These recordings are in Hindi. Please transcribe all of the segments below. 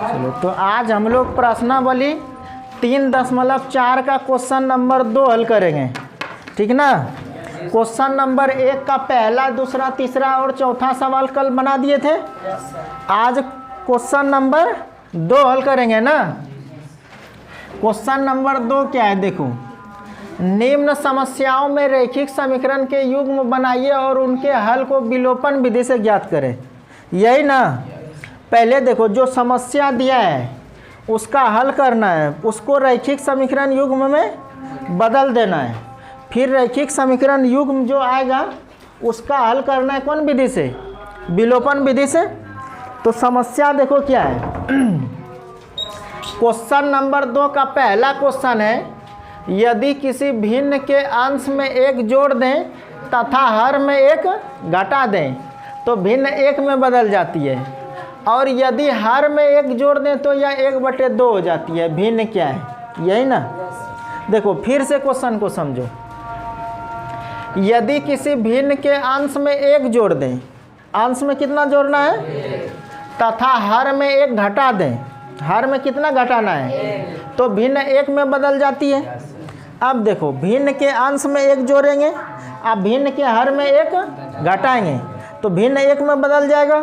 चलो, तो आज हम लोग प्रश्नावली 3.4 का क्वेश्चन नंबर 2 हल करेंगे, ठीक ना। क्वेश्चन नंबर 1 का पहला, दूसरा, तीसरा और चौथा सवाल कल बना दिए थे। आज क्वेश्चन नंबर 2 हल करेंगे ना। क्वेश्चन नंबर 2 क्या है, देखो। निम्न समस्याओं में रैखिक समीकरण के युग्म बनाइए और उनके हल को विलोपन विधि से ज्ञात करें, यही ना। पहले देखो, जो समस्या दिया है उसका हल करना है, उसको रैखिक समीकरण युग्म में बदल देना है। फिर रैखिक समीकरण युग्म जो आएगा उसका हल करना है कौन विधि से, विलोपन विधि से। तो समस्या देखो क्या है। क्वेश्चन नंबर 2 का पहला क्वेश्चन है, यदि किसी भिन्न के अंश में एक जोड़ दें तथा हर में एक घटा दें तो भिन्न 1 में बदल जाती है, और यदि हर में एक जोड़ दें तो यह 1/2 हो जाती है। भिन्न क्या है, यही ना। देखो फिर से क्वेश्चन को समझो। यदि किसी भिन्न के अंश में एक जोड़ दें, अंश में कितना जोड़ना है, तथा हर में एक घटा दें, हर में कितना घटाना है, तो भिन्न 1 में बदल जाती है। अब देखो, भिन्न के अंश में एक जोड़ेंगे, अब भिन्न के हर में एक घटाएंगे तो भिन्न 1 में बदल जाएगा।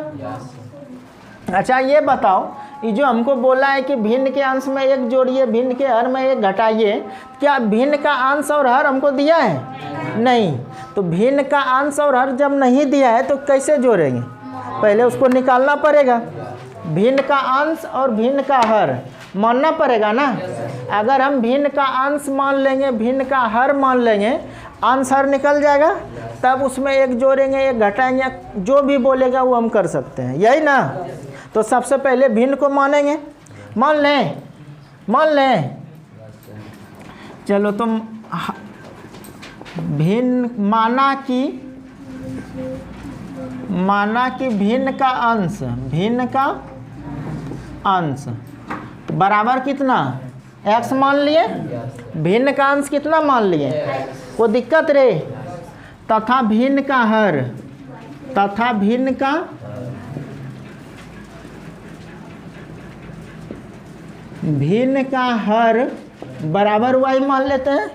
अच्छा ये बताओ, ये जो हमको बोला है कि भिन्न के अंश में एक जोड़िए, भिन्न के हर में एक घटाइए, क्या भिन्न का अंश और हर हमको दिया है? नहीं। तो भिन्न का अंश और हर जब नहीं दिया है तो कैसे जोड़ेंगे, पहले उसको निकालना पड़ेगा। भिन्न का अंश और भिन्न का हर मानना पड़ेगा ना। अगर हम भिन्न का अंश मान लेंगे, भिन्न का हर मान लेंगे, अंश हर निकल जाएगा, तब उसमें एक जोड़ेंगे, एक घटाएंगे, जो भी बोलेगा वो हम कर सकते हैं, यही ना। तो सबसे पहले भिन्न को मानेंगे, मान लें। चलो, तो भिन्न माना कि भिन्न का अंश बराबर कितना, x मान लिए, भिन्न का अंश कितना मान लिए, कोई दिक्कत रे। तथा भिन्न का हर बराबर y मान लेते हैं।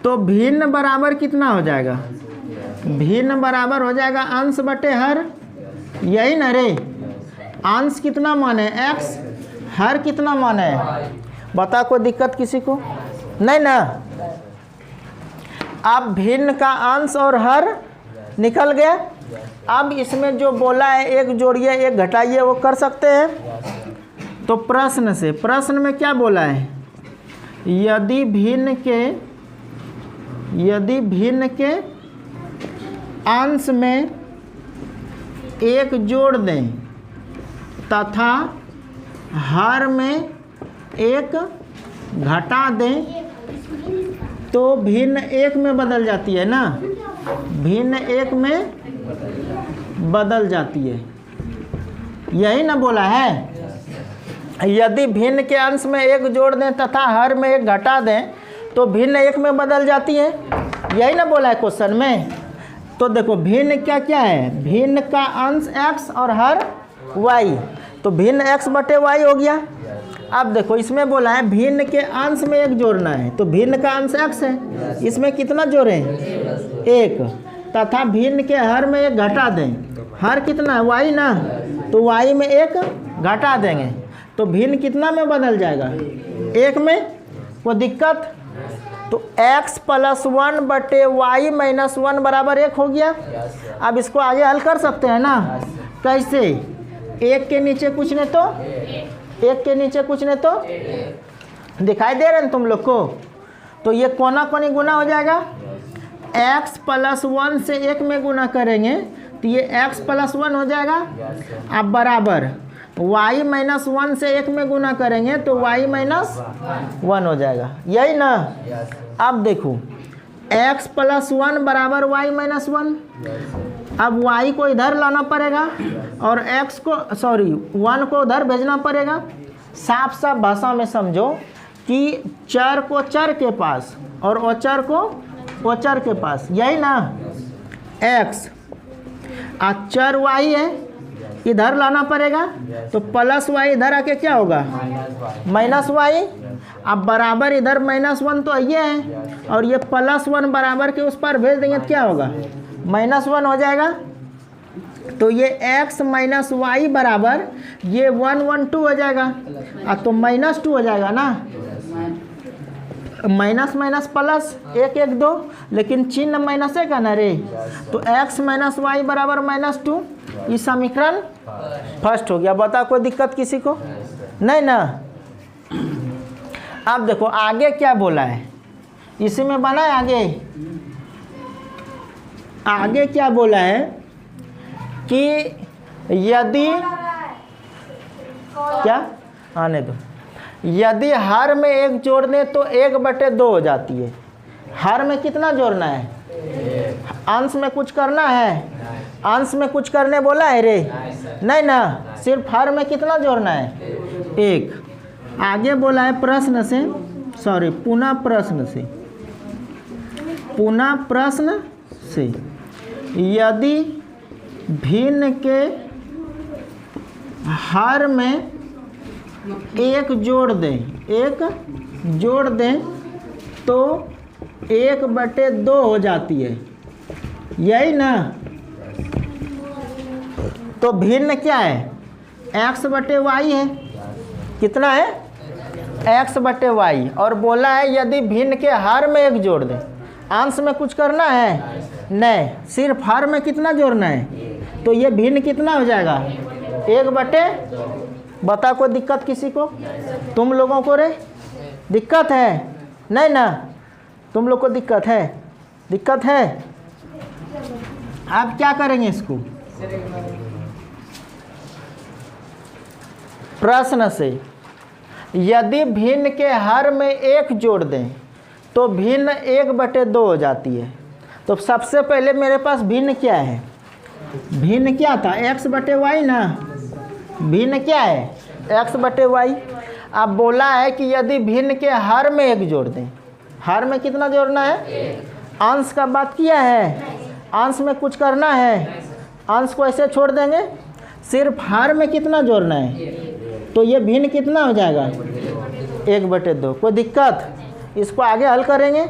तो भिन्न बराबर कितना हो जाएगा, भिन्न बराबर हो जाएगा अंश बटे हर, यही ना रे। अंश कितना माने x, हर कितना माने, बता कोई दिक्कत किसी को नहीं ना। अब भिन्न का अंश और हर निकल गया। अब इसमें जो बोला है एक जोड़िए एक घटाइए, वो कर सकते हैं। तो प्रश्न में क्या बोला है, यदि भिन्न के अंश में एक जोड़ दें तथा हर में एक घटा दें तो भिन्न 1 में बदल जाती है ना, भिन्न 1 में बदल जाती है, यही ना बोला है। यदि भिन्न के अंश में एक जोड़ दें तथा हर में एक घटा दें तो भिन्न 1 में बदल जाती है, यही ना बोला है क्वेश्चन में। तो देखो भिन्न क्या क्या है, भिन्न का अंश x और हर y, तो भिन्न x बटे y हो गया। अब देखो इसमें बोला है भिन्न के अंश में एक जोड़ना है, तो भिन्न का अंश x है, इसमें कितना जोड़ें, 1, तथा भिन्न के हर में एक घटा दें, हर कितना है y ना, तो y में एक घटा देंगे तो भिन्न कितना में बदल जाएगा, 1 में। कोई दिक्कत, तो x + 1 बटे y - 1 बराबर 1 हो गया। अब इसको आगे हल कर सकते हैं ना, कैसे, 1 के नीचे कुछ नहीं तो 1 के नीचे कुछ नहीं तो दिखाई दे रहे हैं तुम लोग को, तो ये कोना कोनी गुना हो जाएगा। x + 1 से 1 में गुना करेंगे तो ये x + 1 हो जाएगा। अब बराबर y - 1 से 1 में गुना करेंगे तो y - 1 हो जाएगा, यही ना। अब देखो x + 1 बराबर y - 1। अब y को इधर लाना पड़ेगा और 1 को उधर भेजना पड़ेगा। साफ साफ भाषा में समझो कि चर को चर के पास और अचर को अचर के पास, यही ना। x चर वाई है, इधर लाना पड़ेगा, तो प्लस वाई इधर आके क्या होगा माइनस वाई। अब बराबर इधर -1 तो ये है, और ये +1 बराबर के उस पर भेज देंगे तो क्या होगा -1 हो जाएगा। तो ये x माइनस वाई बराबर ये 1 1 2 हो जाएगा, तो -2 हो जाएगा ना, माइनस माइनस प्लस 1 1 2, लेकिन चिन्ह माइनस है का ना रे, तो x माइनस वाई बराबर -2। ये समीकरण फर्स्ट हो गया। बता कोई दिक्कत किसी को नहीं ना। अब देखो आगे क्या बोला है, इसी में बना है आगे क्या बोला है कि यदि क्या आने दो, यदि हर में 1 जोड़ दें तो 1/2 हो जाती है। हर में कितना जोड़ना है, अंश में कुछ करना है, अंश में कुछ करने बोला है रे नहीं ना, सिर्फ हर में कितना जोड़ना है 1। आगे बोला है प्रश्न से, सॉरी पुनः प्रश्न से यदि भिन्न के हर में 1 जोड़ दें तो 1/2 हो जाती है, यही ना। तो भिन्न क्या है x/y है, कितना है x/y, और बोला है यदि भिन्न के हर में 1 जोड़ दें, अंश में कुछ करना है नहीं, सिर्फ हर में कितना जोड़ना है, तो ये भिन्न कितना हो जाएगा 1/। बता कोई दिक्कत किसी को, तुम लोगों को रे दिक्कत है नहीं ना, तुम लोग को दिक्कत है। आप क्या करेंगे इसको, प्रश्न से यदि भिन्न के हर में 1 जोड़ दें तो भिन्न 1/2 हो जाती है। तो सबसे पहले मेरे पास भिन्न क्या है, भिन्न क्या था x/y ना, भिन्न क्या है x/y। अब बोला है कि यदि भिन्न के हर में 1 जोड़ दें, हर में कितना जोड़ना है, अंश का बात किया है, अंश में कुछ करना है, अंश को ऐसे छोड़ देंगे, सिर्फ हर में कितना जोड़ना है, तो ये भिन्न कितना हो जाएगा 1/2। कोई दिक्कत, इसको आगे हल करेंगे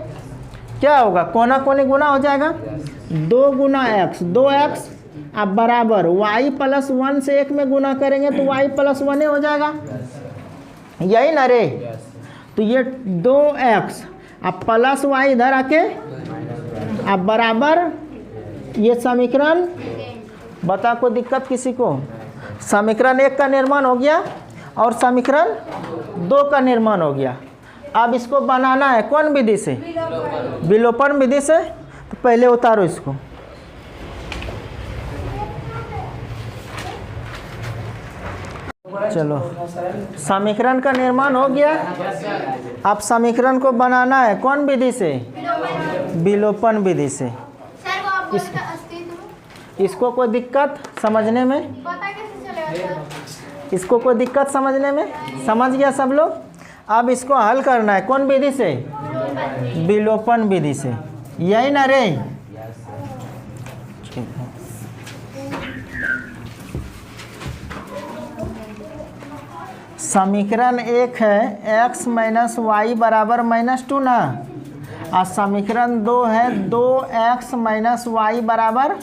क्या होगा, कोना कोनी गुना हो जाएगा, 2 गुना x 2x, अब बराबर y + 1 से 1 में गुना करेंगे तो y + 1 हो जाएगा, यही ना रे। तो ये 2x अब प्लस y इधर आके, अब बराबर ये समीकरण, बता कोई दिक्कत किसी को, समीकरण 1 का निर्माण हो गया और समीकरण 2 का निर्माण हो गया। अब इसको बनाना है कौन विधि से, विलोपन विधि से। तो पहले उतारो इसको, चलो समीकरण का निर्माण हो गया। अब समीकरण को बनाना है कौन विधि से, विलोपन विधि से। इसको कोई दिक्कत समझने में, इसको कोई दिक्कत समझने में, समझ गया सब लोग। अब इसको हल करना है कौन विधि से, विलोपन विधि से, यही ना रे। समीकरण 1 है x - y बराबर -2 ना, और समीकरण 2 है 2x - y बराबर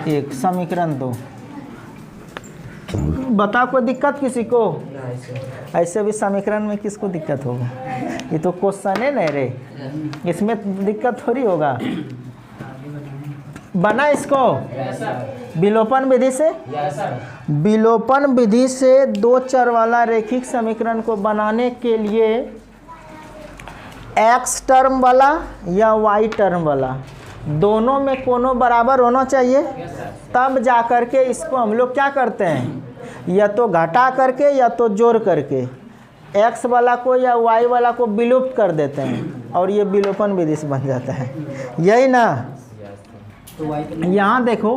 1, समीकरण 2। बता कोई दिक्कत किसी को, ऐसे भी समीकरण में किसको दिक्कत होगा, ये तो क्वेश्चन है ना रे, इसमें दिक्कत थोड़ी होगा। बना इसको विलोपन विधि से, विलोपन विधि से 2 चर वाला रैखिक समीकरण को बनाने के लिए x टर्म वाला या y टर्म वाला दोनों में कोनों बराबर होना चाहिए, तब जा कर के इसको हम लोग क्या करते हैं, या तो घटा करके या तो जोड़ करके x वाला को या y वाला को विलुप्त कर देते हैं, और ये विलोपन विधि से बन जाता है, यही ना। यहाँ देखो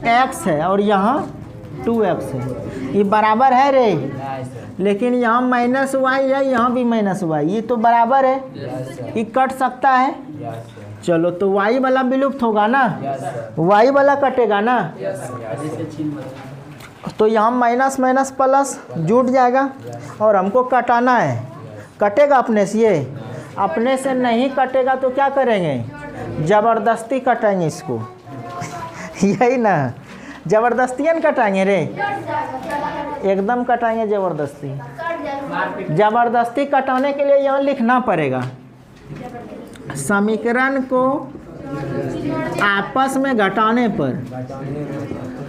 x है और यहाँ 2x है, ये बराबर है रे, लेकिन यहाँ -y है, यहाँ भी -y, ये तो बराबर है, ये कट सकता है। चलो तो y वाला विलुप्त होगा ना, y वाला कटेगा ना, तो यहाँ माइनस माइनस प्लस जुट जाएगा और हमको कटाना है। कटेगा अपने से? ये अपने से नहीं कटेगा तो क्या करेंगे? ज़बरदस्ती कटाएंगे इसको यही ना, ज़बरदस्ती न कटाएंगे रे, एकदम कटाएंगे ज़बरदस्ती। ज़बरदस्ती कटाने के लिए यहाँ लिखना पड़ेगा, समीकरण को आपस में घटाने पर,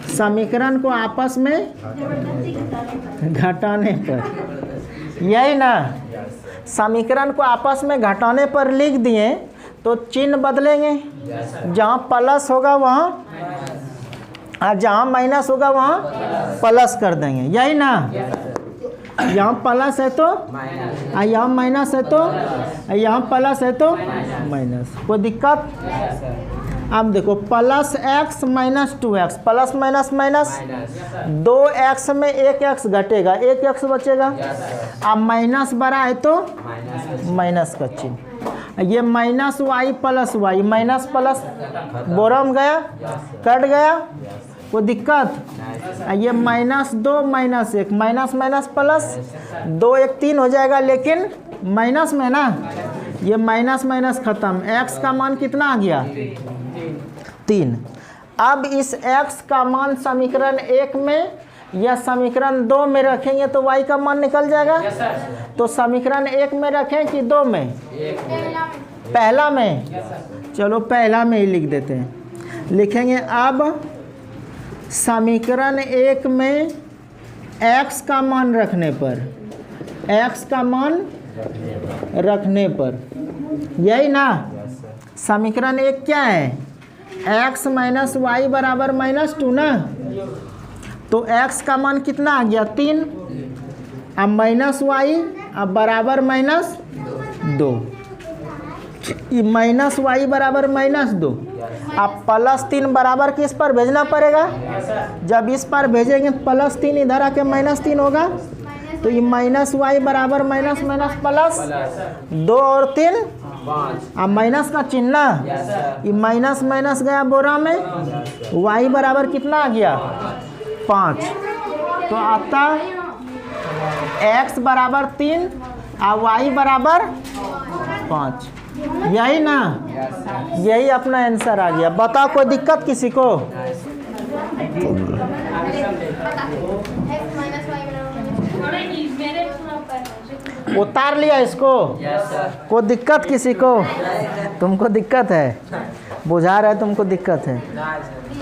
समीकरण को आपस में घटाने पर, यही ना। समीकरण को आपस में घटाने पर लिख दिए तो चिन्ह बदलेंगे, जहाँ प्लस होगा वहाँ, और जहाँ माइनस होगा वहाँ प्लस कर देंगे, यही ना। यहाँ प्लस है तो यहाँ माइनस है तो यहाँ प्लस है तो माइनस, कोई दिक्कत? अब देखो plus x minus 2x, plus minus minus, 2x में 1x घटेगा, 1x बचेगा। अब माइनस बड़ा है तो माइनस का चिन्ह, ये minus Y plus Y, minus plus बोरम गया, कट गया, कोई दिक्कत? ये -2 -1, माइनस माइनस प्लस, 2 1 3 हो जाएगा, लेकिन माइनस में ना, ये माइनस माइनस खत्म। x का मान कितना आ गया? 3। अब इस x का मान समीकरण 1 में या समीकरण 2 में रखेंगे तो y का मान निकल जाएगा। तो समीकरण 1 में रखें कि 2 में? पहला में। चलो पहला में ही लिख देते हैं, लिखेंगे अब समीकरण 1 में x का मान रखने पर, x का मान रखने पर, यही ना। समीकरण 1 क्या है? x माइनस वाई बराबर -2 ना, तो x का मान कितना आ गया? 3। अब माइनस वाई अब बराबर -2, माइनस वाई बराबर -2। अब +3 बराबर किस पर भेजना पड़ेगा? जब इस पर भेजेंगे +3 इधर आके -3 होगा, तो ये माइनस वाई बराबर माइनस माइनस प्लस 2 और 3 अब माइनस का चिन्ह ना, ये माइनस माइनस गया बोरा में, वाई बराबर कितना आ गया? 5। तो आता x बराबर 3 और y बराबर 5, यही ना। यही अपना आंसर आ गया। बताओ कोई दिक्कत किसी को? उतार लिया इसको? कोई दिक्कत किसी को? तुमको दिक्कत है, बुझा रहा है तुमको दिक्कत है,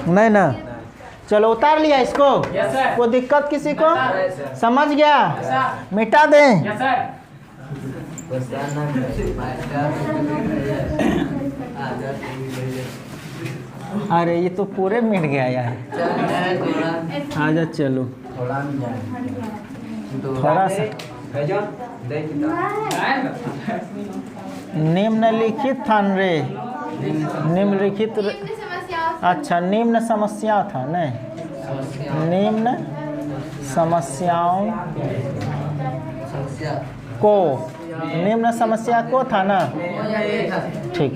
नहीं ना? चलो उतार लिया इसको। कोई दिक्कत किसी को? समझ गया? मिटा दें? अरे ये तो पूरे मिट गया यार। आजा चलो थोड़ा सा निम्नलिखित था रे, निम्नलिखित, अच्छा निम्न समस्या था नहीं, निम्न समस्याओं को, निम्न समस्या को था ना, ठीक।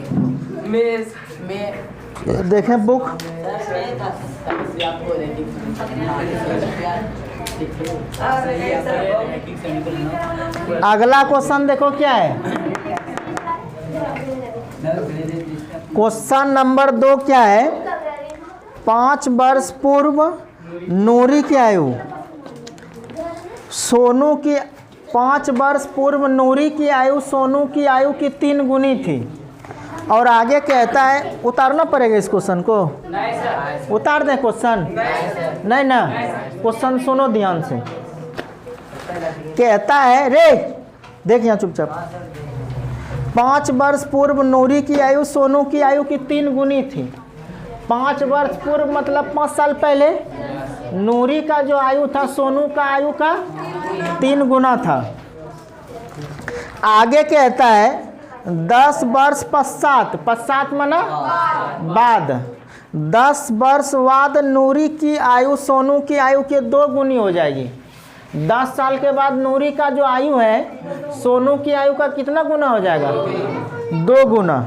देखें बुक, अगला क्वेश्चन देखो क्या है। क्वेश्चन नंबर 2 क्या है? 5 वर्ष पूर्व नूरी की आयु, सोनू की, 5 वर्ष पूर्व नूरी की आयु सोनू की आयु की 3 गुनी थी। और आगे कहता है, उतारना पड़ेगा इस क्वेश्चन को? उतार दें क्वेश्चन? नहीं ना, क्वेश्चन सुनो ध्यान से। कहता है रे, देख यहाँ चुपचाप, 5 वर्ष पूर्व नूरी की आयु सोनू की आयु की 3 गुनी थी। 5 वर्ष पूर्व मतलब 5 साल पहले नूरी का जो आयु था सोनू का आयु का 3 गुना था। आगे कहता है 10 वर्ष पश्चात, पश्चात माना बाद, 10 वर्ष बाद नूरी की आयु सोनू की आयु के 2 गुनी हो जाएगी। 10 साल के बाद नूरी का जो आयु है सोनू की आयु का कितना गुना हो जाएगा? 2 गुना।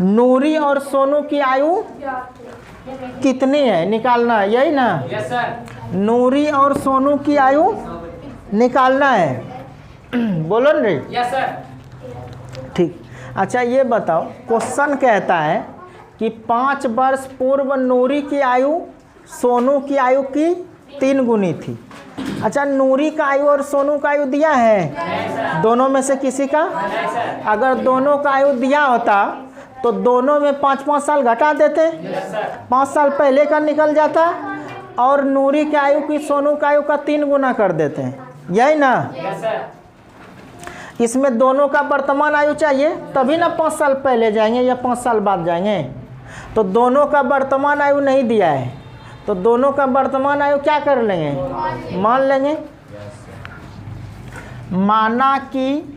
नूरी और सोनू की आयु कितनी है निकालना है, यही ना? Yes sir. नूरी और सोनू की आयु निकालना है। बोलो न रे। Yes sir. ठीक। अच्छा ये बताओ, क्वेश्चन कहता है कि 5 वर्ष पूर्व नूरी की आयु सोनू की आयु की 3 गुनी थी। अच्छा, नूरी का आयु और सोनू का आयु दिया है? दोनों में से किसी का? अगर दोनों का आयु दिया होता तो दोनों में 5-5 साल घटा देते, 5 साल पहले का निकल जाता, और नूरी के आयु की सोनू का आयु का 3 गुना कर देते हैं, यही ना? इसमें दोनों का वर्तमान आयु चाहिए, तभी ना 5 साल पहले जाएंगे या 5 साल बाद जाएंगे। तो दोनों का वर्तमान आयु नहीं दिया है, तो दोनों का वर्तमान आयु क्या कर लेंगे? मान लेंगे। माना कि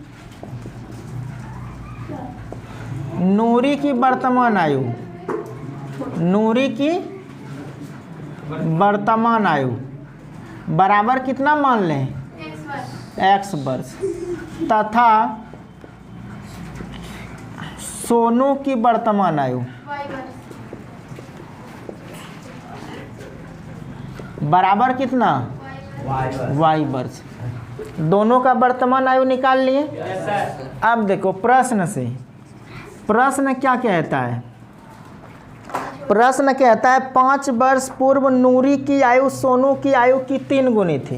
नूरी की वर्तमान आयु, नूरी की वर्तमान आयु बराबर कितना मान लें? x वर्ष, तथा सोनू की वर्तमान आयु बराबर कितना? y वर्ष। दोनों का वर्तमान आयु निकाल लिए। अब देखो प्रश्न से, प्रश्न क्या कहता है? प्रश्न कहता है 5 वर्ष पूर्व नूरी की आयु सोनू की आयु की 3 गुनी थी।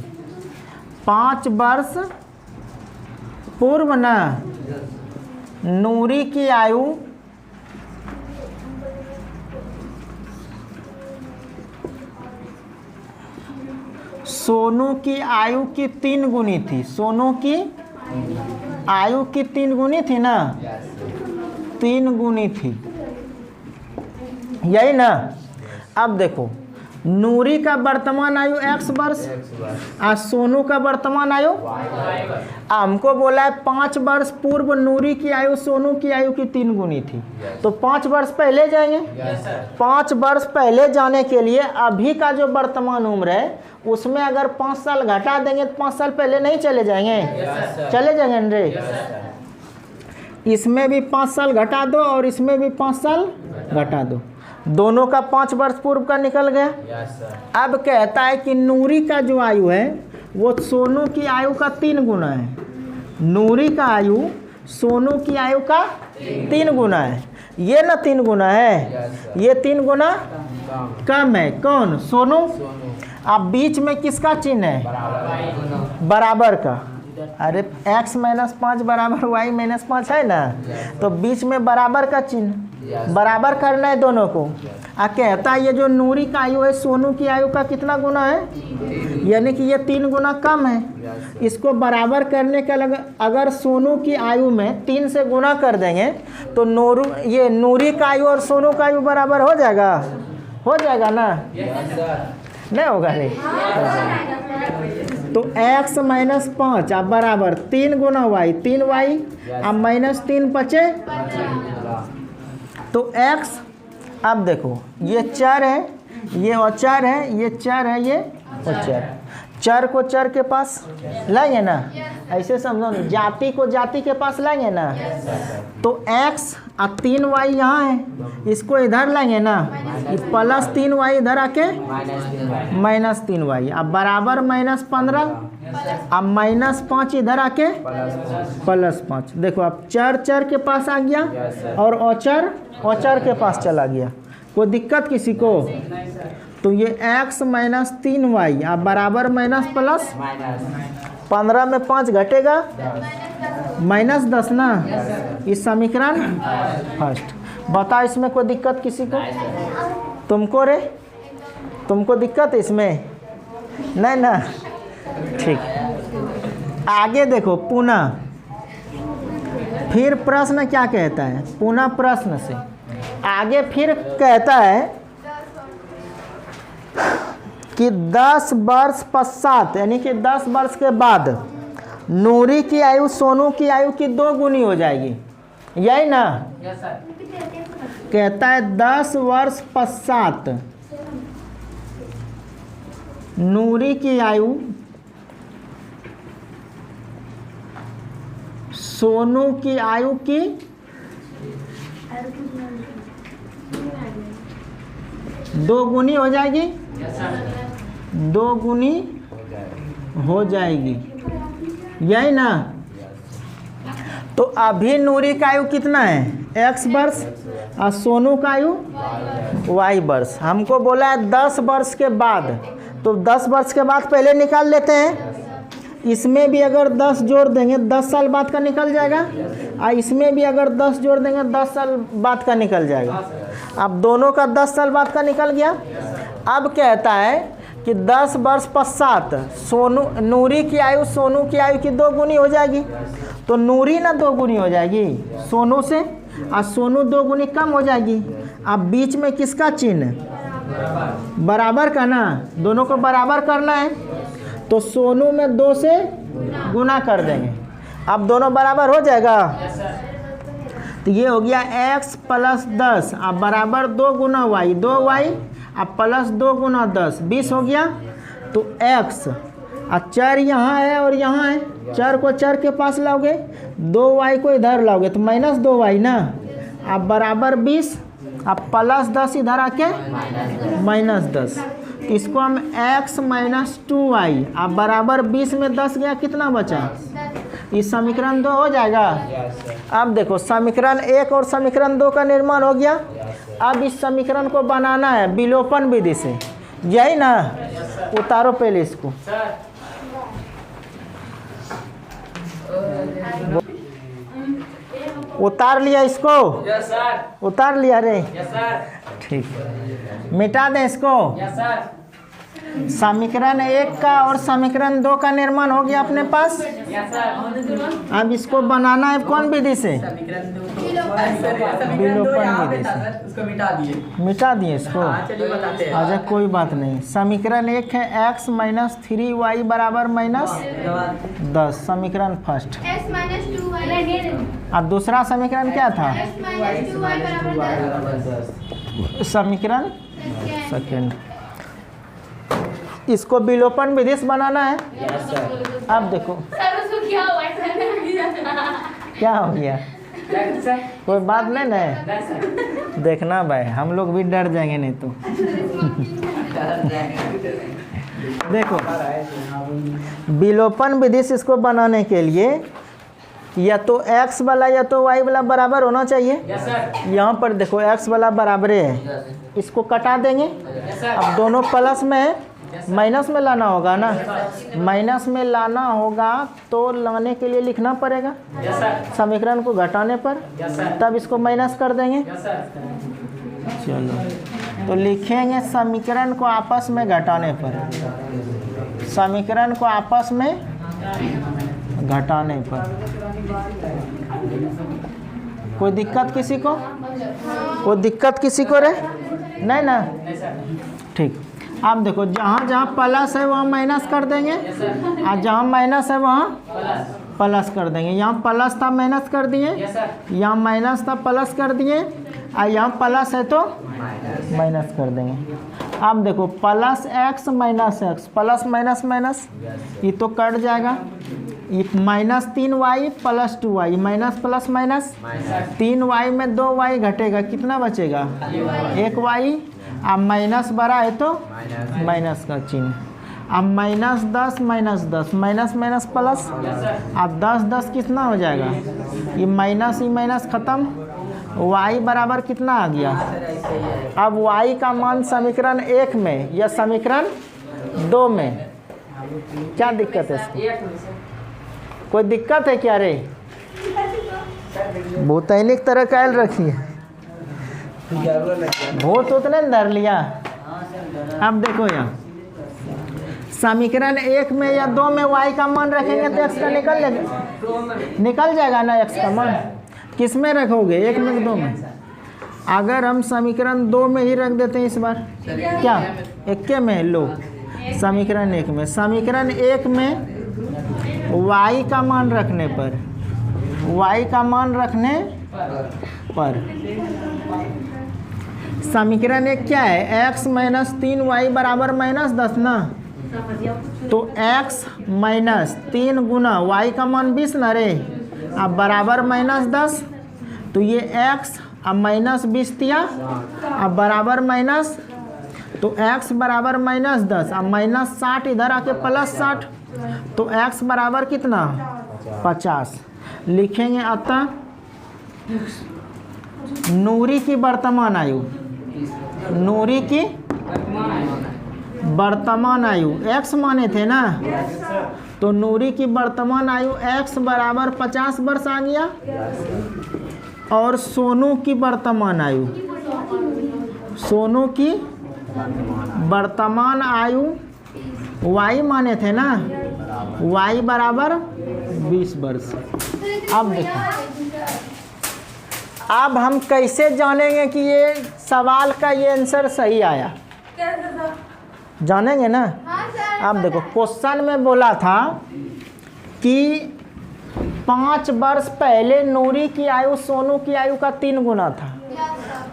5 वर्ष पूर्व ना नूरी की आयु सोनू की आयु की 3 गुनी थी। सोनू की आयु की 3 गुनी थी ना? 3 गुनी थी, यही ना? अब देखो, नूरी का वर्तमान आयु x वर्ष और सोनू का वर्तमान आयु, हमको बोला है 5 वर्ष पूर्व नूरी की आयु सोनू की आयु की 3 गुनी थी, तो 5 वर्ष पहले जाएंगे। 5 वर्ष पहले जाने के लिए अभी का जो वर्तमान उम्र है उसमें अगर 5 साल घटा देंगे तो 5 साल पहले नहीं चले जाएंगे? चले जाएंगे रे। इसमें भी 5 साल घटा दो और इसमें भी 5 साल घटा दो, दोनों का 5 वर्ष पूर्व का निकल गया। अब कहता है कि नूरी का जो आयु है वो सोनू की आयु का 3 गुना है। नूरी का आयु सोनू की आयु का 3 गुना है, ये ना 3 गुना है, ये 3 गुना कम है। कौन? सोनू। अब बीच में किसका चिन्ह है? बराबर का। अरे x - 5 बराबर y - 5 है ना, तो बीच में बराबर का चिन्ह, बराबर करना है दोनों को। कहता है ये जो नूरी का आयु है सोनू की आयु का कितना गुना है? यानी कि ये 3 गुना कम है। इसको बराबर करने का अगर सोनू की आयु में 3 से गुना कर देंगे तो ये नूरी का आयु और सोनू का आयु बराबर हो जाएगा? हो जाएगा ना? नहीं होगा रे? तो x - 5 अब बराबर 3 गुना y, 3y अब -3 बचे, तो x। अब देखो ये चर है, ये अचर है, ये चर है, ये अचर। चर को चर के पास लाएंगे ना, ऐसे समझो, जाति को जाति के पास लाएंगे ना। तो x और 3y यहाँ है, इसको इधर लाएंगे ना, +3y इधर आके -3y, अब बराबर -15, अब -5 इधर आके +5। देखो अब चर चर के पास आ गया और अचर अचर के पास चला गया। कोई दिक्कत किसी को? तो ये x - 3y अब बराबर प्लस 15 में 5 घटेगा -10 ना। इस समीकरण फर्स्ट। बताओ इसमें कोई दिक्कत किसी को? तुमको रे? तुमको दिक्कत है इसमें? नहीं ना? ठीक। आगे देखो पुनः, फिर प्रश्न क्या कहता है? पुनः प्रश्न से आगे फिर कहता है कि 10 वर्ष पश्चात, यानी कि 10 वर्ष के बाद नूरी की आयु सोनू की आयु की 2 गुनी हो जाएगी, यही ना? कहता है 10 वर्ष पश्चात नूरी की आयु सोनू की आयु की दो गुनी हो जाएगी, दो गुनी हो जाएगी, यही ना। तो अभी नूरी का आयु कितना है, x वर्ष, और सोनू का आयु y वर्ष। हमको बोला है 10 वर्ष के बाद, तो 10 वर्ष के बाद पहले निकाल लेते हैं। इसमें भी अगर 10 जोड़ देंगे 10 साल बाद का निकल जाएगा, और इसमें भी अगर 10 जोड़ देंगे 10 साल बाद का निकल जाएगा। अब दोनों का 10 साल बाद का निकल गया। अब कहता है कि 10 वर्ष पश्चात सोनू नूरी की आयु सोनू की आयु की 2 गुनी हो जाएगी। तो नूरी ना 2 गुनी हो जाएगी सोनू से, और सोनू 2 गुनी कम हो जाएगी। अब बीच में किसका चिन्ह, बराबर का ना, दोनों को बराबर करना है। तो सोनू में 2 से गुना कर देंगे, अब दोनों बराबर हो जाएगा। तो ये हो गया x प्लस 10 अब बराबर 2 गुना y, 2y अब प्लस 2 गुना 10 20 हो गया। तो x और चर यहाँ है और यहाँ है, चर को चर के पास लाओगे, 2y को इधर लाओगे तो माइनस 2y ना, अब बराबर 20, अब प्लस 10 इधर आके माइनस 10। तो इसको हम x माइनस 2y अब बराबर 20 में 10 गया, कितना बचा, इस समीकरण 2 हो जाएगा। अब देखो समीकरण 1 और समीकरण 2 का निर्माण हो गया। अब इस समीकरण को बनाना है विलोपन विधि से, यही ना। उतारो पहले इसको, उतार लिया इसको, उतार लिया रे, ठीक, मिटा दें इसको। समीकरण 1 का और समीकरण 2 का निर्माण हो गया अपने पास। अब इसको बनाना है कौन विधि से, विलोपन विधि से। उसको मिटा दिए, मिटा दिए इसको, चलिए बताते हैं। अच्छा कोई बात नहीं। समीकरण 1 है x माइनस 3y बराबर माइनस 10, समीकरण फर्स्ट। x माइनस 2y अब दूसरा समीकरण क्या था, x माइनस 2y बराबर 10। समीकरण सेकेंड। इसको विलोपन विधि से बनाना है। अब देखो सर उसको क्या हुआ क्या हो गया, कोई बात नहीं ना, देखना भाई हम लोग भी डर जाएंगे नहीं तो। देखो विलोपन विधि से इसको बनाने के लिए या तो x वाला या तो y वाला बराबर होना चाहिए। यहाँ पर देखो x वाला बराबर है, इसको कटा देंगे। अब दोनों प्लस में है, माइनस में लाना होगा ना, माइनस में लाना होगा तो लाने के लिए लिखना पड़ेगा समीकरण को घटाने पर, तब इसको माइनस कर देंगे। चलो तो लिखेंगे समीकरण को आपस में घटाने पर, समीकरण को आपस में घटाने पर। कोई दिक्कत किसी को, कोई दिक्कत किसी को रे, नहीं ना, ठीक। अब देखो जहाँ जहाँ प्लस है वहाँ माइनस कर देंगे, और जहाँ माइनस है वहाँ प्लस कर देंगे। यहाँ प्लस था माइनस कर दिए, यहाँ माइनस था प्लस कर दिए, और यहाँ प्लस है तो माइनस कर देंगे। अब देखो plus x minus x, plus minus minus ये तो कट जाएगा, ये minus 3y plus 2y, minus plus minus 3y में 2y घटेगा, कितना बचेगा 1y। अब माइनस बड़ा है तो माइनस का चिन्ह। अब minus 10 minus 10 minus minus plus, अब 10 10 कितना हो जाएगा, ये माइनस ही माइनस खत्म, y बराबर कितना आ गया। अब y का मान समीकरण 1 में या समीकरण 2 में, क्या दिक्कत है इसको, कोई दिक्कत है क्या रे, भूतैनिक तरह कैल रखी है, भूत उतने धर लिया। अब देखो यहाँ समीकरण 1 में या 2 में y का मान रखेंगे तो x का निकल जाएगा ना, x का मान किस में रखोगे, 1 में 2 में। अगर हम समीकरण 2 में ही रख देते हैं इस बार, क्या 1 में, लो समीकरण 1 में, समीकरण 1 में y का मान रखने पर, y का मान रखने पर समीकरण 1 क्या है, x माइनस 3y बराबर माइनस 10 ना, तो x माइनस 3 गुना y का मान 20 ना रे, अब बराबर माइनस 10। तो ये x अब माइनस 20 दिया, अब बराबर माइनस, तो x बराबर -10, अब -60 इधर आके +60, तो x बराबर कितना 50 लिखेंगे। अतः नूरी की वर्तमान आयु, नूरी की वर्तमान आयु x माने थे ना, तो नूरी की वर्तमान आयु x बराबर 50 वर्ष आ गया। और सोनू की वर्तमान आयु, सोनू की वर्तमान आयु y माने थे ना, y बराबर 20 वर्ष। अब देखो, अब हम कैसे जानेंगे कि ये सवाल का ये आंसर सही आया, जानेंगे ना। अब देखो क्वेश्चन में बोला था कि 5 वर्ष पहले नूरी की आयु सोनू की आयु का 3 गुना था,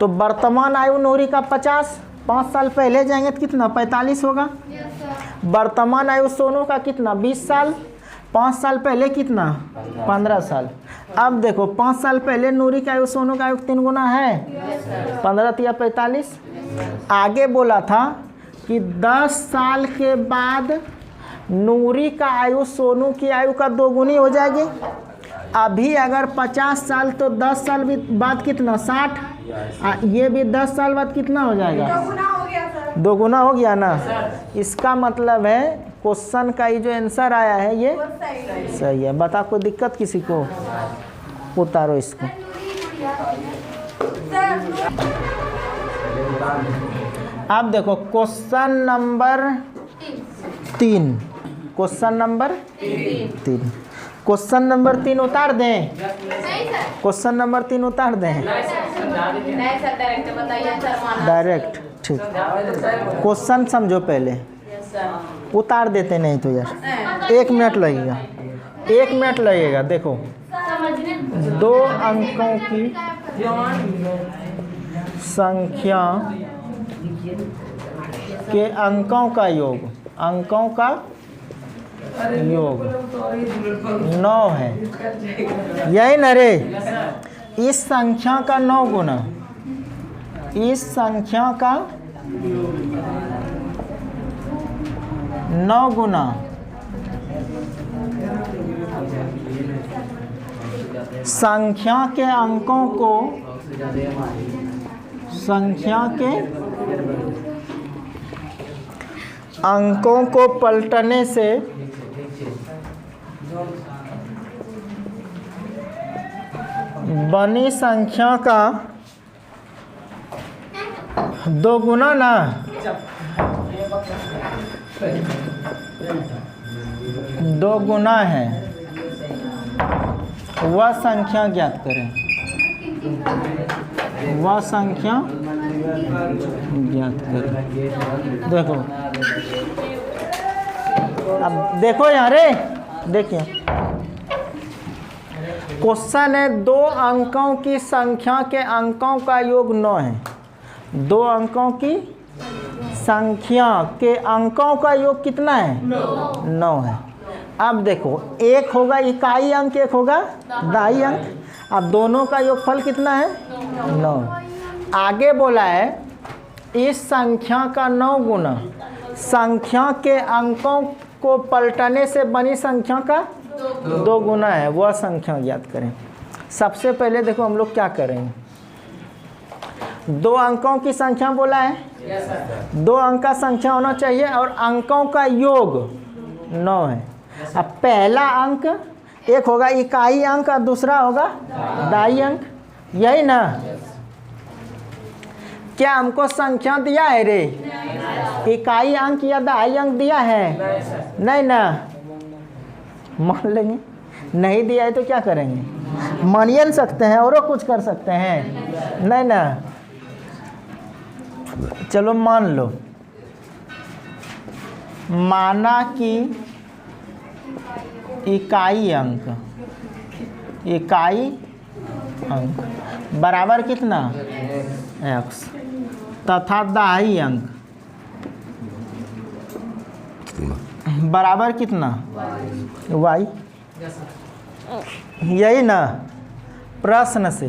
तो वर्तमान आयु नूरी का 50, 5 साल पहले जाएंगे तो कितना 45 होगा। वर्तमान आयु सोनू का कितना 20 साल, 5 साल पहले कितना 15 साल। अब देखो 5 साल पहले नूरी की आयु सोनू का आयु 3 गुना है, 15 या 45। आगे बोला था कि 10 साल के बाद नूरी का आयु सोनू की आयु का 2 गुनी हो जाएगी। अभी अगर 50 साल तो 10 साल बाद कितना 60, ये भी 10 साल बाद कितना हो जाएगा 2 गुना हो गया ना। इसका मतलब है क्वेश्चन का ये जो आंसर आया है ये सही है। बता कोई दिक्कत किसी को, उतारो इसको। अब देखो question number 3, question number 3, question number 3 उतार दें, क्वेश्चन नंबर 3 उतार दें डायरेक्ट। ठीक, क्वेश्चन समझो पहले, उतार देते नहीं तो यार 1 मिनट लगेगा, 1 मिनट लगेगा। देखो 2 अंकों की संख्या के अंकों का योग, अंकों का योग 9 है, यही न रे। इस संख्या का 9 गुना, इस संख्या का 9 गुना संख्या के अंकों को, संख्या के अंकों को पलटने से बनी संख्या का 2 गुना ना 2 गुना है, वह संख्या ज्ञात करें, वह संख्या ज्ञात करें। देखो अब देखो यहाँ रे, देखिए क्वेश्चन है 2 अंकों की संख्या के अंकों का योग 9 है, 2 अंकों की संख्या के अंकों का योग कितना है 9 है। अब देखो एक होगा इकाई अंक, एक होगा दाई अंक, अब दोनों का योगफल कितना है 9। आगे बोला है इस संख्या का 9 गुना संख्या के अंकों को पलटने से बनी संख्या का 2 गुना है, वह संख्या ज्ञात करें। सबसे पहले देखो हम लोग क्या करेंगे, 2 अंकों की संख्या बोला है, 2 अंक का संख्या होना चाहिए और अंकों का योग 9 है। अब पहला अंक एक होगा इकाई अंक और दूसरा होगा दाई अंक, यही ना। क्या हमको संख्या दिया है रे, इकाई अंक या दाई अंक दिया है, नहीं ना। मान लेंगे, नहीं दिया है तो क्या करेंगे, मानिए न सकते हैं और कुछ कर सकते हैं, नहीं ना। चलो मान लो, माना कि इकाई अंक, इकाई अंक बराबर कितना x तथा दाई अंक बराबर कितना y, यही ना प्रश्न से।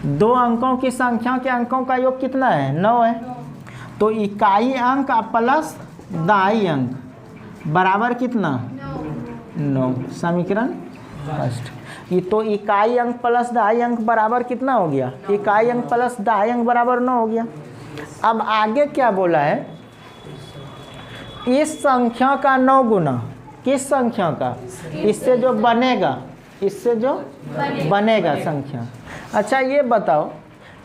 2 अंकों की संख्या के अंकों का योग कितना है? 9 है। तो इकाई अंक प्लस दहाई अंक बराबर कितना? 9। समीकरण फर्स्ट। ये तो इकाई अंक प्लस दहाई अंक बराबर कितना हो गया? इकाई अंक प्लस दहाई अंक बराबर 9 हो गया। अब आगे क्या बोला है? इस संख्या का 9 गुना। किस संख्या का? इससे जो बनेगा, इससे जो बनेगा संख्या। अच्छा ये बताओ,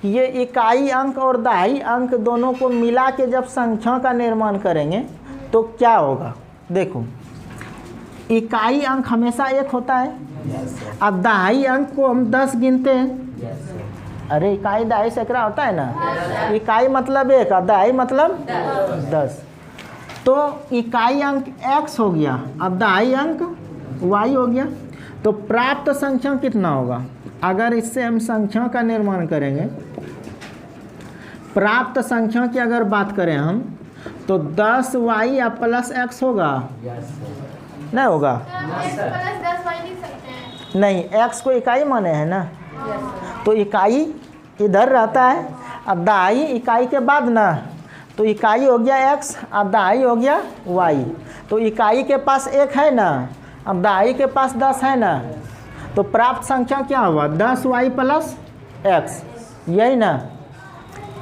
ये इकाई अंक और दहाई अंक दोनों को मिला के जब संख्या का निर्माण करेंगे तो क्या होगा? देखो, इकाई अंक हमेशा 1 होता है। अब दहाई अंक को हम 10 गिनते हैं। अरे इकाई दहाई सैकड़ा होता है ना। इकाई मतलब 1 और दहाई मतलब 10। तो इकाई अंक x हो गया, अब दहाई अंक y हो गया। तो प्राप्त संख्या कितना होगा? अगर इससे हम संख्या का निर्माण करेंगे, प्राप्त संख्या की अगर बात करें हम, तो 10y या प्लस x होगा? नहीं होगा। x प्लस 10y लिख सकते हैं। नहीं, x को इकाई माने हैं ना, तो इकाई इधर रहता है। अब दहाई इकाई के बाद ना, तो इकाई हो गया x, अब दहाई हो गया y। तो इकाई के पास 1 है ना, अब दहाई के पास 10 है ना, तो प्राप्त संख्या क्या हुआ? 10y प्लस x, यही ना।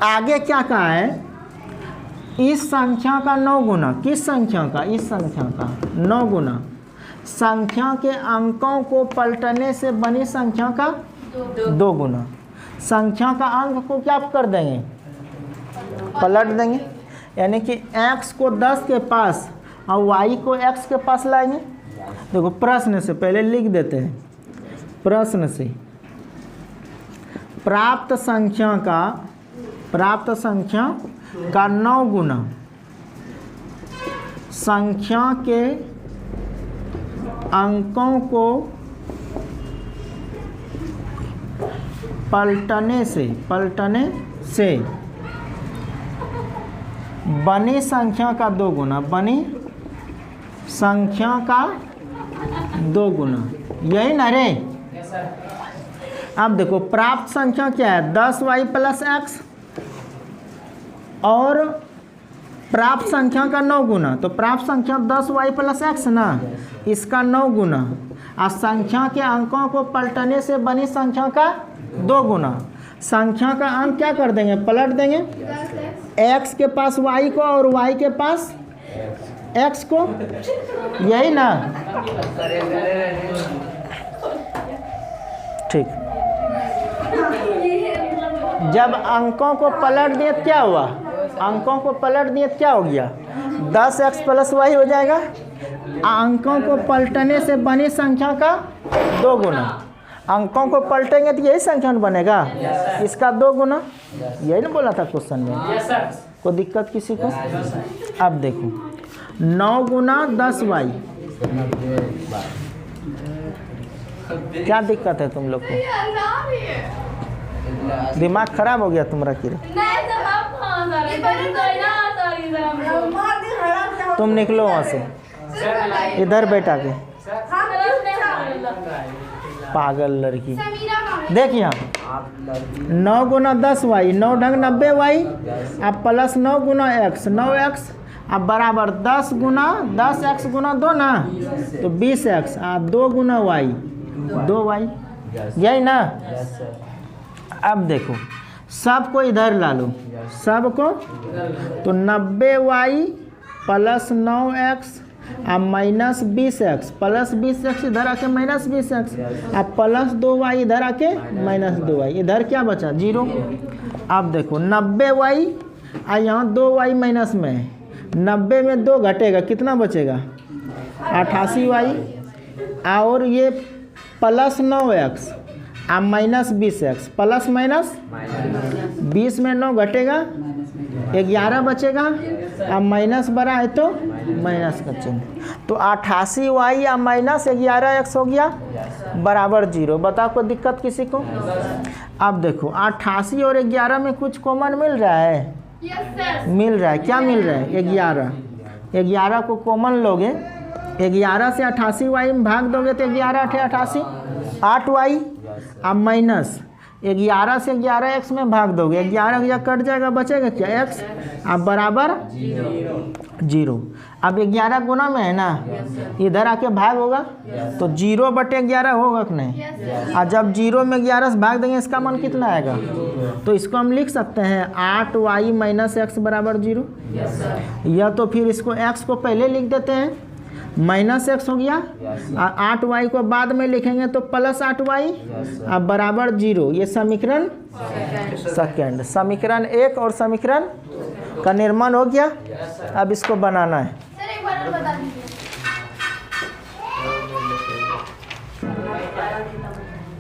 आगे क्या कहा है? इस संख्या का 9 गुना। किस संख्या का? इस संख्या का 9 गुना संख्या के अंकों को पलटने से बनी संख्या का 2 गुना। संख्या का अंक को क्या कर देंगे? पलट देंगे। यानी कि x को 10 के पास और y को x के पास लाएंगे। देखो प्रश्न से पहले लिख देते हैं। प्रश्न से प्राप्त संख्या का 9 गुना संख्या के अंकों को पलटने से बनी संख्या का 2 गुना। बनी संख्या का 2 गुना, यही ना रे। अब देखो प्राप्त संख्या क्या है? 10y प्लस x और प्राप्त संख्या का 9 गुना। तो प्राप्त संख्या 10y प्लस x ना, इसका 9 गुना। और संख्या के अंकों को पलटने से बनी संख्या का 2 गुना। संख्या का अंक क्या कर देंगे? पलट देंगे। x के पास y को और y के पास x को, यही ना। ठीक। जब अंकों को पलट दिए तो क्या हुआ? अंकों को पलट दिए तो क्या हो गया? 10x प्लस y हो जाएगा। अंकों को पलटने से बनी संख्या का 2 गुना। अंकों को पलटेंगे तो यही संख्या बनेगा, इसका 2 गुना। यही ना बोला था क्वेश्चन में। कोई दिक्कत किसी को? अब देखो 9 गुना 10y, क्या दिक्कत है तुम लोग को? दिमाग खराब हो गया तुम्हारा किरे? तुम निकलो वहाँ से, इधर बैठा के। पागल लड़की। देख यहाँ 9 गुना 10y, 9 ढंग 90y, अब प्लस 9 गुना x, 9x, अब बराबर 10 गुना 10x गुना 2 ना, तो 20x, 2 गुना y, 2y, यही ना। अब देखो सबको इधर ला लो, सबको। तो 90y प्लस 9x अब माइनस 20x, प्लस 20x इधर आके माइनस 20x, अब प्लस 2y इधर आके माइनस 2y, इधर क्या बचा? 0। अब देखो 90y और यहाँ 2y माइनस में है, 90 में 2 घटेगा, कितना बचेगा? 88y, और ये प्लस 9x अब माइनस 20x, प्लस माइनस 20 में 9 घटेगा, 11 बचेगा। अब माइनस बड़ा है तो माइनस का चिन्ह, तो 88y या माइनस 11x हो गया बराबर 0। बताओ कोई दिक्कत किसी को? अब देखो 88 और 11 में कुछ कॉमन मिल रहा है? मिल रहा है। क्या मिल रहा है? 11। 11 को कॉमन लोगे, 11 से 88y में भाग दोगे तो 11 8 88, 8y अब माइनस 11 से 11 x में भाग दोगे, 11 या कट जाएगा, बचेगा क्या x, अब बराबर 0। अब 11 गुना में है ना, इधर आके भाग होगा तो 0/11 होगा कि नहीं। और जब 0 में 11 से भाग देंगे इसका मान कितना आएगा, तो इसको हम लिख सकते हैं 8y माइनस एक्स बराबर 0। या तो फिर इसको x को पहले लिख देते हैं, माइनस एक्स हो गया, और 8y को बाद में लिखेंगे तो प्लस 8y, अब बराबर 0। ये समीकरण सेकंड, समीकरण 1 और समीकरण का निर्माण हो गया। अब इसको बनाना है। सर एक बार और बता दीजिए।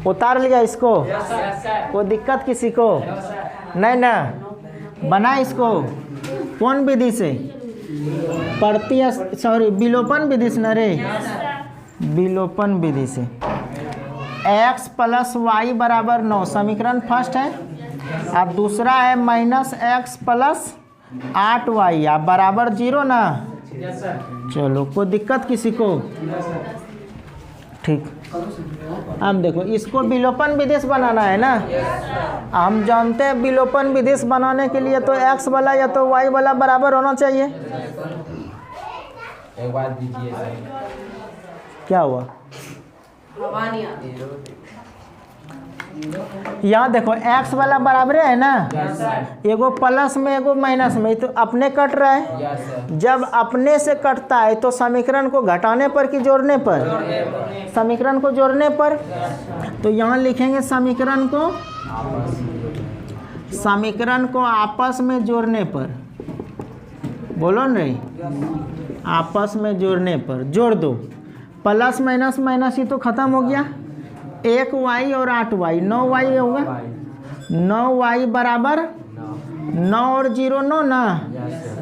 उतार लिया इसको, कोई दिक्कत किसी को नहीं ना। बना इसको कौन विधि से, विलोपन विधि से न रे, विलोपन विधि से। x प्लस वाई बराबर 9 समीकरण फर्स्ट है, अब दूसरा है माइनस एक्स प्लस 8y आप बराबर 0 ना। चलो कोई दिक्कत किसी को, ठीक। हम देखो इसको विलोपन विधि से बनाना है ना। हम जानते हैं विलोपन विधि से बनाने के लिए तो x वाला या तो y वाला बराबर होना चाहिए। एक बात दीजिए, क्या हुआ, हवा नहीं आती। यहाँ देखो x वाला बराबर है ना, एगो प्लस में एगो माइनस में, तो अपने कट रहा है। जब अपने से कटता है तो समीकरण को घटाने पर कि जोड़ने पर, समीकरण को जोड़ने पर। तो यहाँ लिखेंगे समीकरण को आपस में जोड़ने पर, बोलो नहीं, आपस में जोड़ने पर जोड़ दो। प्लस माइनस माइनस ही तो खत्म हो गया, 1y और 8y 9y होगा। 9y बराबर 9 और 0 9 ना,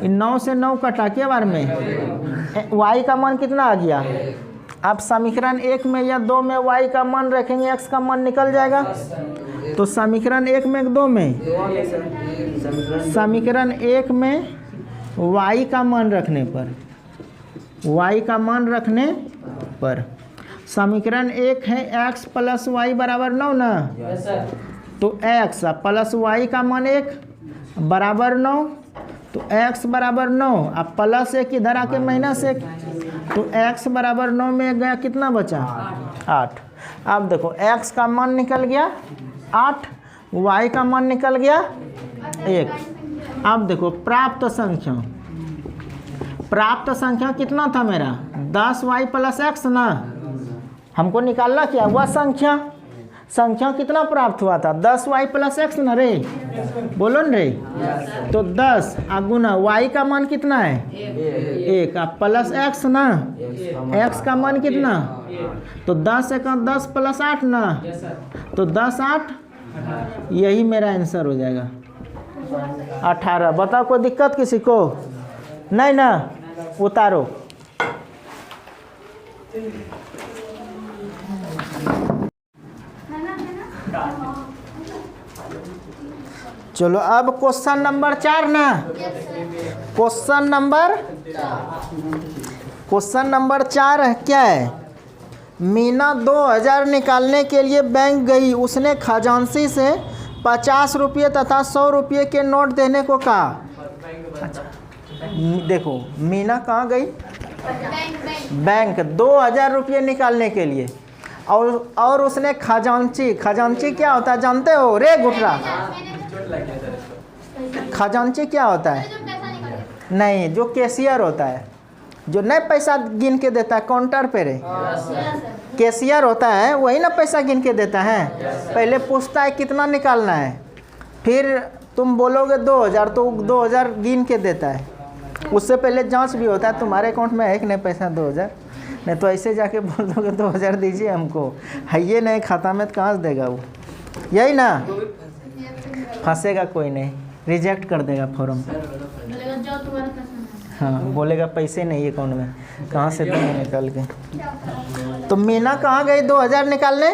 9 से 9 कटा के बार में y का मान कितना आ गया। अब समीकरण 1 में या 2 में y का मान रखेंगे, x का मान निकल जाएगा। तो समीकरण 1 में 2 में, समीकरण 1 में y का मान रखने पर, y का मान रखने पर समीकरण 1 है x प्लस वाई बराबर 9 ना। तो x प्लस वाई का मान 1 बराबर 9, तो x बराबर 9, अब प्लस 1 इधर आके माइनस 1, तो x बराबर 9 में गया कितना बचा 8। अब देखो x का मान निकल गया 8, y का मान निकल गया 1। अब देखो प्राप्त संख्या कितना था मेरा 10y प्लस x ना। हमको निकालना क्या हुआ, संख्या कितना प्राप्त हुआ था 10y प्लस एक्स ना रे, बोलो न रे। तो 10 गुना y का मान कितना है 1, अब प्लस एक्स ना, x का मान कितना, तो 10 एक 10 प्लस 8 ना, तो 10 8, यही मेरा आंसर हो जाएगा 18। बताओ कोई दिक्कत किसी को नहीं ना, उतारो। चलो अब क्वेश्चन नंबर 4 ना, क्वेश्चन नंबर 4 है क्या है। मीना 2000 निकालने के लिए बैंक गई, उसने खजांची से 50 रुपये तथा 100 रुपये के नोट देने को कहा। अच्छा देखो मीना कहाँ गई, बैंक 2000 रुपये निकालने के लिए, और उसने खजांची क्या होता है जानते हो रे गुटरा, खजांची क्या होता है, नहीं जो कैशियर होता है, जो नहीं पैसा गिन के देता है काउंटर पे रे, कैशियर होता है वही ना पैसा गिन के देता है। पहले पूछता है कितना निकालना है, फिर तुम बोलोगे 2000 तो 2000 गिन के देता है। उससे पहले जांच भी होता है तुम्हारे अकाउंट में है कि नहीं पैसा 2000, नहीं तो ऐसे जाके बोल दोगे 2000 दीजिए हमको, है ये नहीं खाता में तो कहाँ से देगा वो, यही ना। फंसेगा कोई नहीं, रिजेक्ट कर देगा फॉर्म, हाँ बोलेगा पैसे नहीं अकाउंट में, कहाँ से देंगे निकाल के। तो मीना कहाँ गई 2000 निकालने,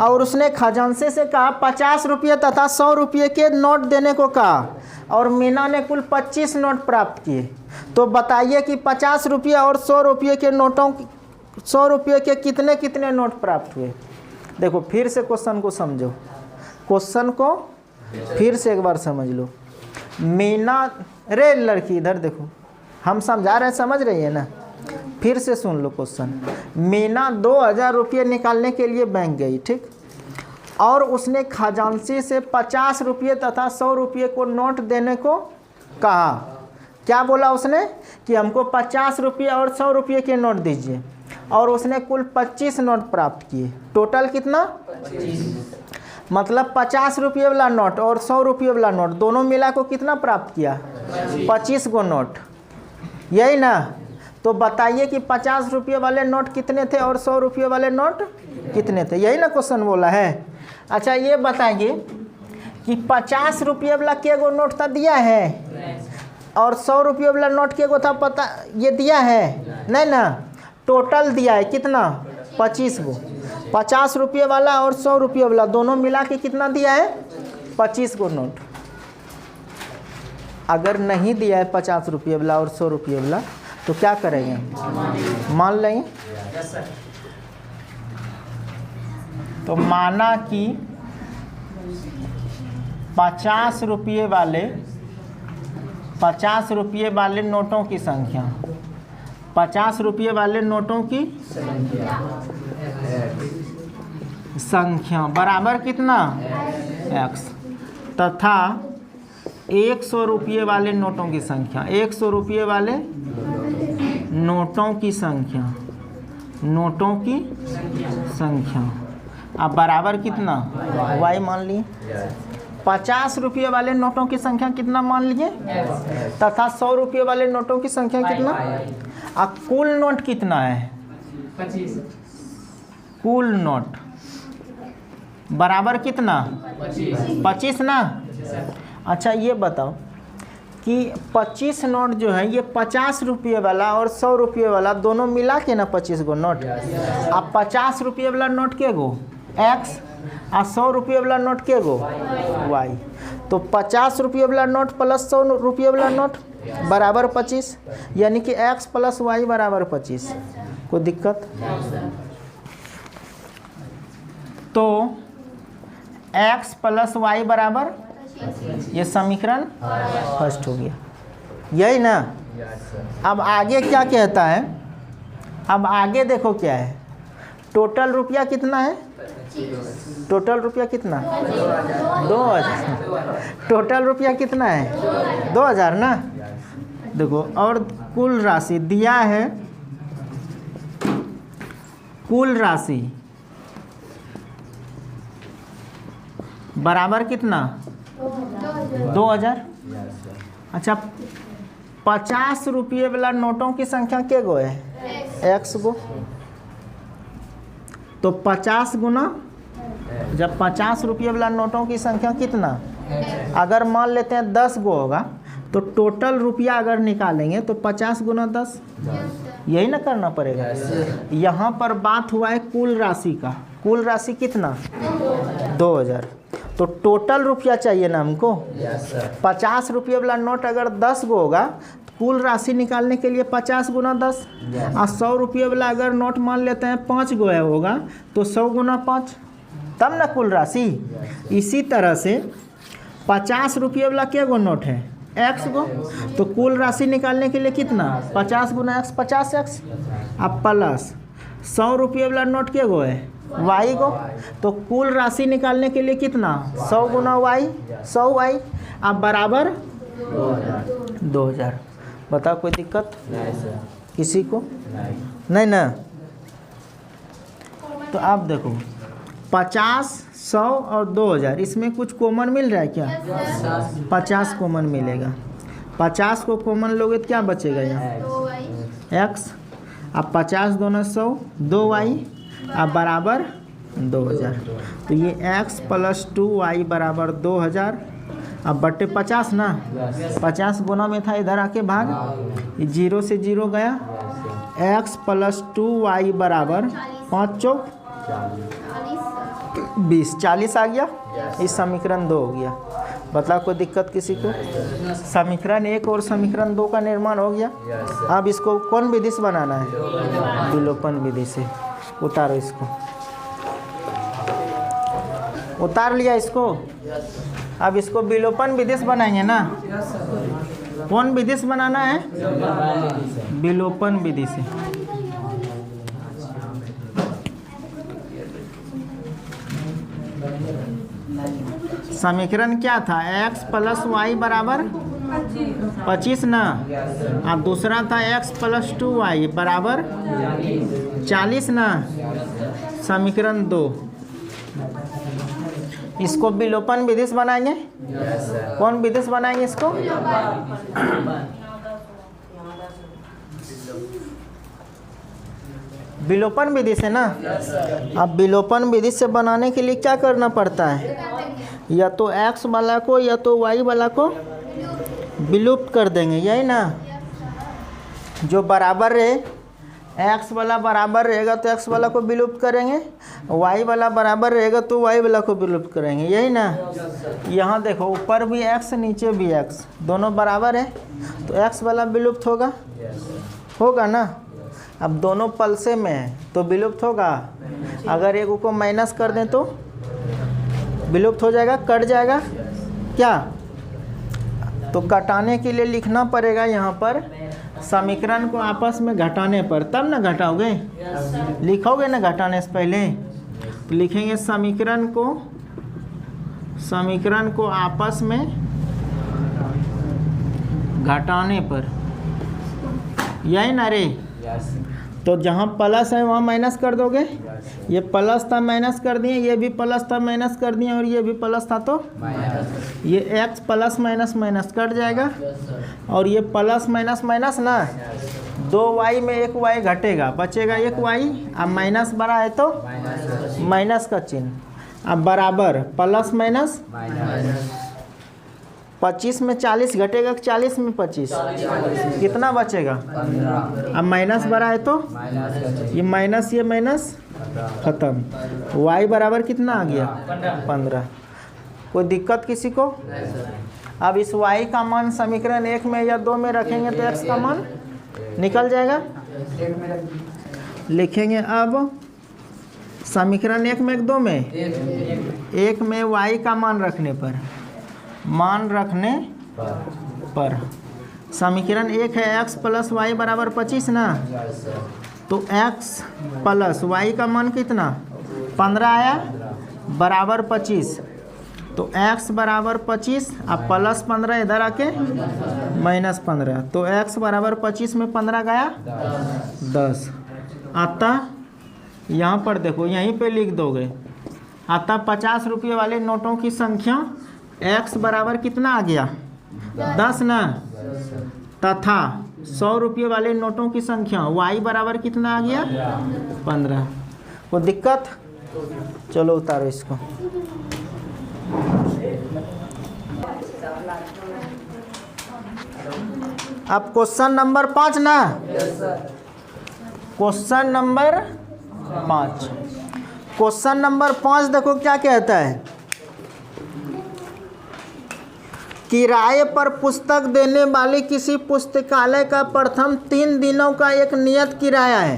और उसने खजांची से कहा 50 रुपये तथा 100 रुपये के नोट देने को कहा, और मीना ने कुल 25 नोट प्राप्त किए। तो बताइए कि 50 रुपये और 100 रुपये के नोटों, 100 रुपये के कितने कितने नोट प्राप्त हुए। देखो फिर से क्वेश्चन को समझो, क्वेश्चन को फिर से एक बार समझ लो। मीना, रे लड़की इधर देखो, हम समझा रहे हैं, समझ रही है ना? फिर से सुन लो क्वेश्चन। मीना 2000 रुपये निकालने के लिए बैंक गई, ठीक, और उसने खजांची से 50 रुपये तथा 100 रुपये को नोट देने को कहा। क्या बोला उसने कि हमको 50 रुपये और 100 रुपये के नोट दीजिए, और उसने कुल 25 नोट प्राप्त किए। टोटल कितना? 25। मतलब 50 रुपये वाला नोट और 100 रुपये वाला नोट दोनों मिला को कितना प्राप्त किया? 25 को नोट, यही ना? तो बताइए कि 50 रुपये वाले नोट कितने थे और 100 रुपये वाले नोट कितने थे? यही ना क्वेश्चन बोला है। अच्छा ये बताइए कि 50 रुपये वाला के गो नोट था दिया है, और 100 रुपये वाला नोट के गो था पता, ये दिया है नहीं ना? टोटल दिया है कितना? 25 गो। 50 रुपये वाला और 100 रुपये वाला दोनों मिला के कितना दिया है? 25 गो नोट। अगर नहीं दिया है 50 रुपये वाला और 100 रुपये वाला तो क्या करेंगे? मान लेंगे। तो माना कि 50 रुपये वाले नोटों की संख्या, 50 रुपये वाले नोटों की संख्या बराबर कितना? x, तथा 100 रुपये वाले नोटों की संख्या, 100 रुपये वाले नोटों की संख्या अब बराबर कितना? y मान लिए। 50 रुपये वाले नोटों की संख्या कितना मान लिए, तथा 100 रुपये वाले नोटों की संख्या कितना? अब कुल नोट कितना है? 25। कुल नोट बराबर कितना? 25 ना? अच्छा ये बताओ कि 25 नोट जो है ये 50 रुपये वाला और 100 रुपये वाला दोनों मिला के ना 25 गो नोट। अब 50 रुपये वाला नोट के गो? x, और 100 रुपये वाला नोट के गो? y। तो 50 रुपये वाला नोट प्लस 100 रुपये वाला नोट बराबर 25, यानी कि x प्लस y बराबर 25। कोई दिक्कत? तो x प्लस y बराबर, ये समीकरण फर्स्ट हो गया, यही ना? अब आगे क्या कहता है? अब आगे देखो क्या है। टोटल रुपया कितना है? टोटल रुपया कितना? 2000। टोटल रुपया कितना है? 2000 ना? देखो, और कुल राशि दिया है, कुल राशि बराबर कितना? 2000। अच्छा 50 रुपये वाला नोटों की संख्या के गो है? x गो। तो 50 गुना, जब 50 रुपये वाला नोटों की संख्या कितना? अगर मान लेते हैं 10 गो होगा, तो टोटल रुपया अगर निकालेंगे तो 50 गुना 10, यही ना करना पड़ेगा। यहाँ पर बात हुआ है कुल राशि का। कुल राशि कितना? 2000। तो टोटल रुपया चाहिए ना हमको। 50 रुपये वाला नोट अगर 10 गो होगा, कुल राशि निकालने के लिए 50 गुना 10, और 100 रुपये वाला अगर नोट मान लेते हैं 5 गो है होगा, तो 100 गुना 5, तब ना कुल राशि। इसी तरह से 50 रुपये वाला क्या गो नोट है? x गो। तो कुल राशि निकालने के लिए कितना? 50 गुना x, 50x। अब प्लस 100 रुपये वाला नोट क्या गो है? y गो। तो कुल राशि निकालने के लिए कितना? 100 गुना y, 100y। अब बराबर 2000। बताओ कोई दिक्कत? किसी को? नहीं ना? तो आप देखो 50, 100 और 2000, इसमें कुछ कॉमन मिल रहा है क्या? 50 कॉमन मिलेगा। 50 को कॉमन लोगे तो क्या बचेगा यहाँ? x। अब 50 दोनों 100, 2y, अब बराबर 2000। तो ये x प्लस 2y बराबर 2000। अब बट्टे 50 ना? 50 गुना में था, इधर आके भाग, ये 0 से 0 गया। x प्लस 2y बराबर 5 चौक 20, 40 आ गया। इस समीकरण 2 हो गया। बताओ कोई दिक्कत किसी को? समीकरण 1 और समीकरण 2 का निर्माण हो गया। अब इसको कौन विधि से बनाना है? विलोपन विधि से। उतारो इसको। उतार लिया इसको। अब इसको विलोपन विधि से बनाएंगे ना। कौन विधि से बनाना है? विलोपन विधि से। समीकरण क्या था? x प्लस वाई बराबर 25 ना, और दूसरा था x प्लस 2y बराबर 40 ना। समीकरण 2, इसको विलोपन विधि से बनाएंगे। कौन विधि से बनाएंगे इसको? विलोपन विधि से ना। अब विलोपन विधि से बनाने के लिए क्या करना पड़ता है? या तो x वाला को या तो y वाला को विलुप्त कर देंगे, यही ना। जो बराबर रहे, x वाला बराबर रहेगा तो x वाला को विलुप्त करेंगे, y वाला बराबर रहेगा तो y वाला को विलुप्त करेंगे, यही ना। यहाँ देखो, ऊपर भी x नीचे भी x, दोनों बराबर है तो x वाला विलुप्त होगा, होगा ना। अब दोनों पलसे में है तो विलुप्त होगा। अगर एक को माइनस कर दें तो विलुप्त हो जाएगा, कट जाएगा क्या? तो कटाने के लिए लिखना पड़ेगा यहाँ पर समीकरण को आपस में घटाने पर, तब ना घटाओगे। लिखोगे ना घटाने से पहले, तो लिखेंगे समीकरण को आपस में घटाने पर, यही ना रे। तो जहाँ प्लस है वहाँ माइनस कर दोगे। ये प्लस था माइनस कर दिए, ये भी प्लस था माइनस कर दिए, और ये भी प्लस था तो ये x plus minus minus cut जाएगा। और ये प्लस माइनस माइनस ना, 2y में 1y घटेगा, बचेगा 1y। अब माइनस बड़ा है तो माइनस का चिन्ह। अब बराबर प्लस माइनस, 25 में 40 घटेगा, 40 में 25, कितना बचेगा? अब माइनस बड़ा है तो ये माइनस खत्म। y बराबर कितना आ गया? 15। कोई दिक्कत किसी को? अब इस y का मान समीकरण 1 में या 2 में रखेंगे तो x का मान निकल जाएगा। लिखेंगे अब समीकरण 1 में 2 में, 1 में y का मान रखने पर समीकरण 1 है x प्लस वाई बराबर 25 ना। तो x प्लस y का मान कितना? 15 आया, बराबर 25। तो x बराबर 25, अब प्लस 15 इधर आके माइनस 15, तो x बराबर 25 में 15 गया 10। अतः यहाँ पर देखो, यहीं पे लिख दोगे। अतः 50 रुपये वाले नोटों की संख्या x बराबर कितना आ गया? 10 ना। तथा 100 रुपये वाले नोटों की संख्या y बराबर कितना आ गया? 15। वो दिक्कत? चलो उतारो इसको। अब क्वेश्चन नंबर 5 ना। क्वेश्चन नंबर 5, क्वेश्चन नंबर 5 देखो क्या कहता है। किराए पर पुस्तक देने वाली किसी पुस्तकालय का प्रथम 3 दिनों का एक नियत किराया है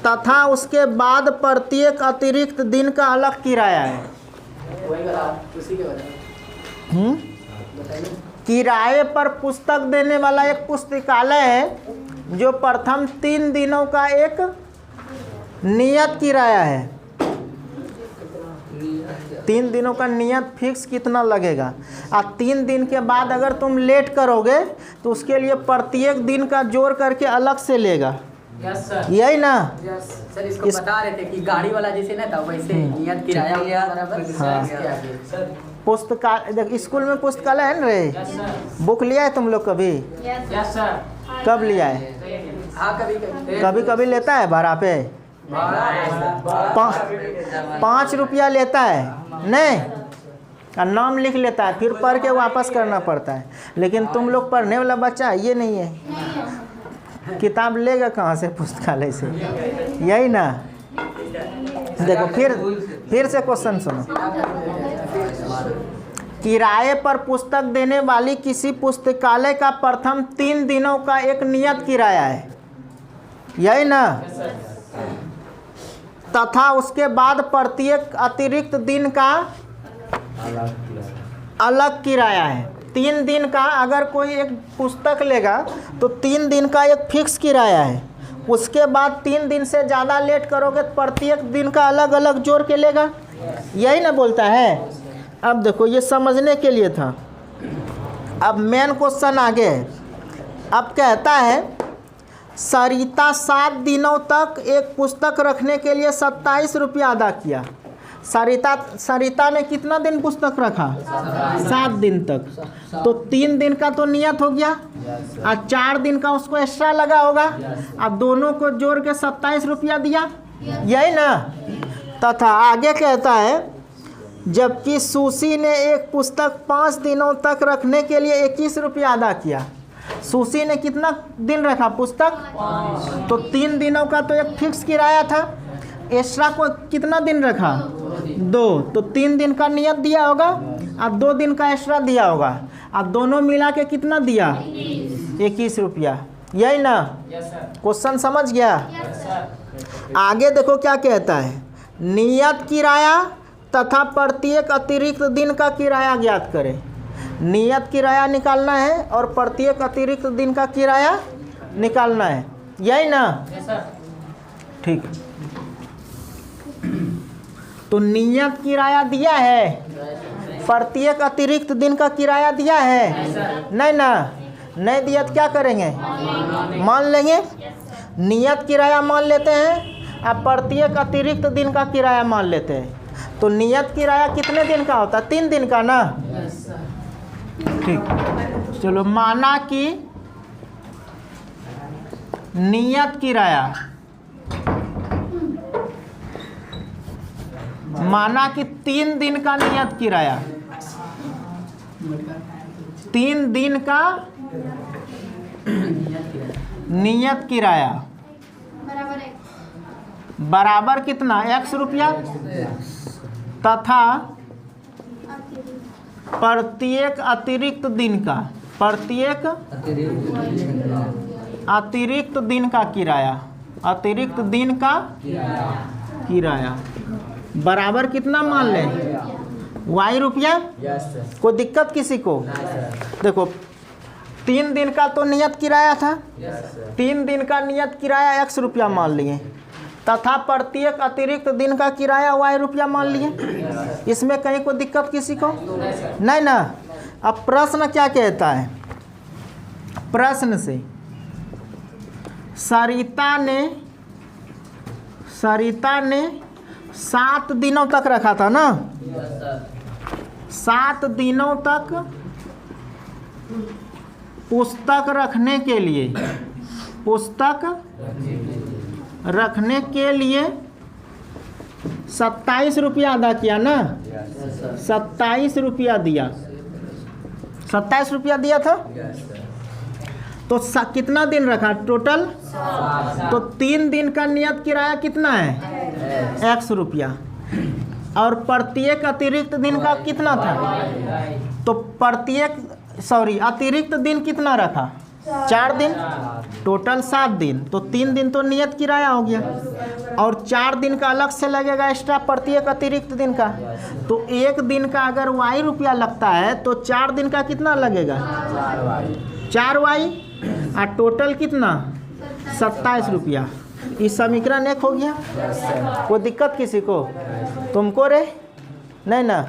तथा उसके बाद प्रत्येक अतिरिक्त दिन का अलग किराया है। किराए पर पुस्तक देने वाला एक पुस्तकालय है जो प्रथम 3 दिनों का एक नियत किराया है। 3 दिनों का नियत फिक्स कितना लगेगा। और 3 दिन के बाद अगर तुम लेट करोगे तो उसके लिए प्रत्येक दिन का जोड़ करके अलग से लेगा। यही ना। सर इसको बता रहे थे कि गाड़ी वाला जैसे ना था वैसे नियत किराया बराबर। पुस्तकालय, स्कूल में पुस्तकालय है ना रे। बुक लिया है तुम लोग कभी? Yes sir. कब लिया है? हाँ कभी कभी लेता है भाड़ा पे। 5 रुपया लेता है नहीं, और नाम लिख लेता है, फिर पढ़ के वापस करना पड़ता है। लेकिन तुम लोग पढ़ने वाला बच्चा ये नहीं है, किताब लेगा कहाँ से? पुस्तकालय से। यही ना। देखो फिर से क्वेश्चन सुनो। किराए पर पुस्तक देने वाली किसी पुस्तकालय का प्रथम 3 दिनों का एक नियत किराया है। यही ना। तथा उसके बाद प्रत्येक अतिरिक्त दिन का अलग किराया है। 3 दिन का अगर कोई एक पुस्तक लेगा तो 3 दिन का एक फिक्स किराया है। उसके बाद 3 दिन से ज़्यादा लेट करोगे तो प्रत्येक दिन का अलग अलग जोड़ के लेगा। यही ना बोलता है। अब देखो ये समझने के लिए था। अब मेन क्वेश्चन आगे है। अब कहता है सरिता 7 दिनों तक एक पुस्तक रखने के लिए 27 रुपया अदा किया। सरिता ने कितना दिन पुस्तक रखा? 7 दिन तक। तो 3 दिन का तो नियत हो गया और 4 दिन का उसको एक्स्ट्रा लगा होगा। अब दोनों को जोड़ के 27 रुपया दिया, यही ना। तथा आगे कहता है जबकि सुशी ने एक पुस्तक 5 दिनों तक रखने के लिए 21 रुपया अदा किया। सुशी ने कितना दिन रखा पुस्तक? तो 3 दिनों का तो एक फिक्स किराया था। एक्स्ट्रा को कितना दिन रखा? 2। तो 3 दिन का नियत दिया होगा और 2 दिन का एक्स्ट्रा दिया होगा। अब दोनों मिला के कितना दिया? 21 रुपया। यही ना क्वेश्चन समझ गया? आगे देखो क्या कहता है। नियत किराया तथा प्रत्येक अतिरिक्त दिन का किराया ज्ञात करें। नियत किराया निकालना है और प्रत्येक अतिरिक्त दिन का किराया निकालना है। यही ना? ठीक है। तो नियत किराया दिया है, प्रत्येक अतिरिक्त दिन का किराया दिया है। नहीं ना? नहीं दिया तो क्या करेंगे? मान लेंगे। नियत किराया मान लेते हैं अब प्रत्येक अतिरिक्त दिन का किराया मान लेते हैं। तो नियत किराया कितने दिन का होता है? 3 दिन का ना। ठीक, चलो माना कि नियत किराया, माना कि 3 दिन का नियत किराया, 3 दिन का नियत किराया बराबर कितना? X रुपया तथा प्रत्येक अतिरिक्त दिन का, प्रत्येक अतिरिक्त दिन का किराया, अतिरिक्त दिन का किराया बराबर कितना मान लें? Y रुपया। कोई दिक्कत किसी को? देखो 3 दिन का तो नियत किराया था, 3 दिन का नियत किराया X रुपया मान लिए तथा प्रत्येक अतिरिक्त दिन का किराया Y रुपया मान लिए। इसमें कहीं कोई दिक्कत किसी को? नहीं ना। अब प्रश्न क्या कहता है? प्रश्न से सरिता ने 7 दिनों तक रखा था ना। 7 दिनों तक पुस्तक रखने के लिए, पुस्तक रखने के लिए 27 रुपया अदा किया ना। 27 रुपया दिया, 27 रुपया दिया था। तो कितना दिन रखा टोटल? तो 3 दिन का नियत किराया कितना है? X रुपया। और प्रत्येक अतिरिक्त दिन का कितना था? तो अतिरिक्त दिन कितना रखा? 4 दिन। टोटल 7 दिन। तो 3 दिन तो नियत किराया हो गया और 4 दिन का अलग से लगेगा एक्स्ट्रा प्रत्येक अतिरिक्त दिन का। तो 1 दिन का अगर Y रुपया लगता है तो 4 दिन का कितना लगेगा? 4Y। और टोटल कितना? 27 रुपया। इस समीकरण 1 हो गया। कोई दिक्कत किसी को? तुमको रे? नहीं ना।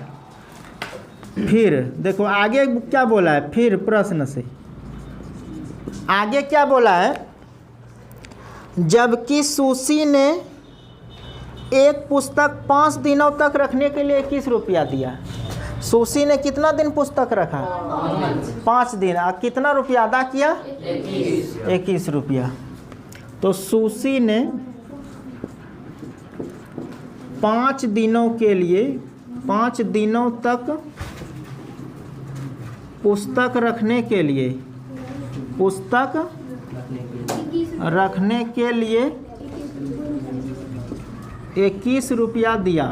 फिर देखो आगे क्या बोला है। फिर प्रश्न से आगे क्या बोला है? जबकि सुशी ने एक पुस्तक 5 दिनों तक रखने के लिए 21 रुपया दिया। सुशी ने कितना दिन पुस्तक रखा? 5 दिन। और कितना रुपया अदा किया? 21 रुपया। तो सुशी ने 5 दिनों के लिए, 5 दिनों तक पुस्तक रखने के लिए, पुस्तक रखने के लिए 21 रुपया दिया।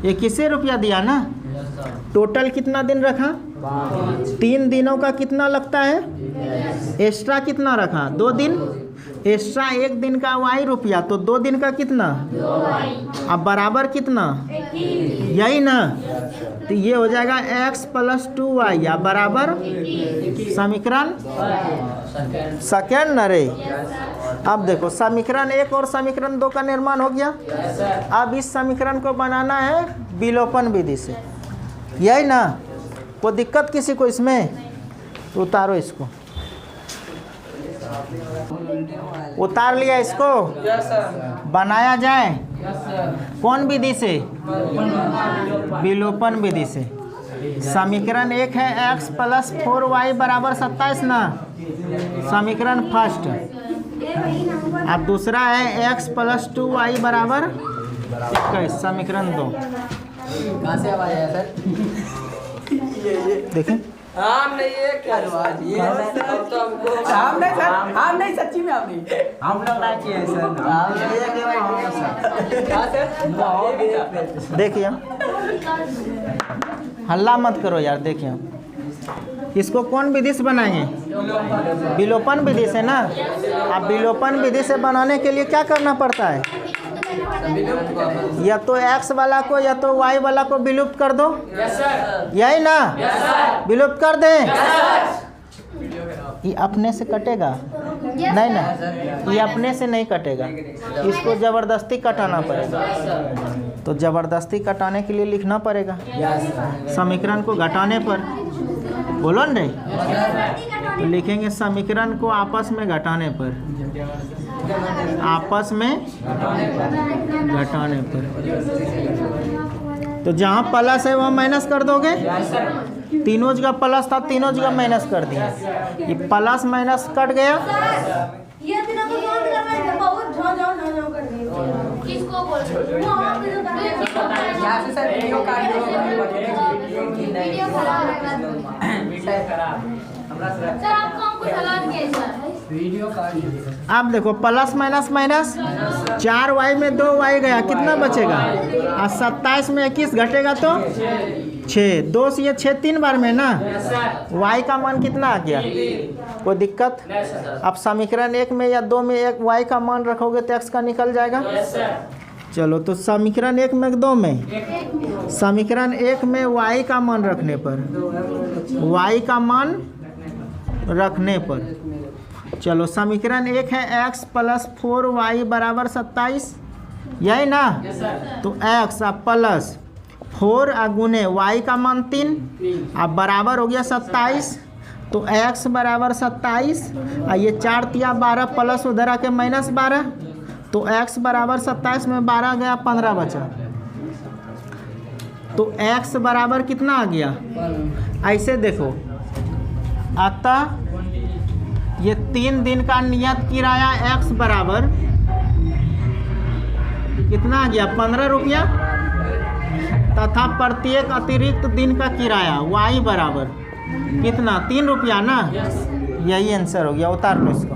21 रुपया दिया ना। टोटल कितना दिन रखा? 3 दिनों का कितना लगता है? एक्स्ट्रा कितना रखा? 2 दिन। एक्स्ट्रा 1 दिन का y रुपया, तो 2 दिन का कितना? अब बराबर कितना? यही ना, तो ये हो जाएगा x + 2y या बराबर समीकरण सेकेंड न रे। अब देखो समीकरण 1 और समीकरण 2 का निर्माण हो गया। अब इस समीकरण को बनाना है विलोपन विधि से, यही ना। कोई दिक्कत किसी को इसमें? तो उतारो इसको, उतार लिया इसको। बनाया जाए कौन विधि से? विलोपन विधि से। समीकरण 1 है x + 4y = 27 ना, समीकरण फर्स्ट। अब दूसरा है x + 2y = 21, समीकरण 2। कहाँ से आवाज आया सर? देखें हम नहीं, ये क्या आवाज? ये हम नहीं सर, हम नहीं, सच्ची में हम नहीं, हम लोग ना किए सर। देखिए, हल्ला मत करो यार। देखिए इसको कौन विधि से बनाएंगे? विलोपन विधि से ना। अब विलोपन विधि से बनाने के लिए क्या करना पड़ता है? या तो x वाला को या तो y वाला को विलुप्त कर दो, यही ना। विलुप्त कर दें, ये अपने से कटेगा नहीं ना, ये अपने से नहीं कटेगा, इसको जबरदस्ती कटाना पड़ेगा। तो जबरदस्ती कटाने के लिए लिखना पड़ेगा समीकरण को घटाने पर, बोलो न रे। तो लिखेंगे समीकरण को आपस में घटाने पर, आपस में घटाने पर। तो जहाँ प्लस है वहाँ माइनस कर दोगे। तीनों जगह प्लस था, तीनों जगह माइनस कर दिया। ये प्लस माइनस कट गया। अब देखो प्लस माइनस माइनस, 4y में 2y गया, कितना बचेगा? और 27 में 21 घटेगा तो 6, 2 से ये 6 3 बार में ना। y का मान कितना आ गया? कोई दिक्कत? अब समीकरण 1 में या 2 में एक y का मान रखोगे तो x का निकल जाएगा। चलो तो समीकरण 1 में 2 में, समीकरण 1 में y का मान रखने पर, y का मान रखने पर, चलो समीकरण 1 है x + 4y = 27, यही ना। तो x प्लस 4 गुने y का मान 3, अब बराबर हो गया 27। तो x = 27, ये 4 तिया 12 प्लस उधर आके -12, तो x = 27 में 12 गया, 15 बचा। तो x बराबर कितना आ गया? ऐसे देखो, अतः ये 3 दिन का नियत किराया x बराबर कितना आ गया? 15 रुपया, तथा प्रत्येक अतिरिक्त दिन का किराया y बराबर कितना? 3 रुपया ना। यही आंसर हो गया। उतार लो इसको।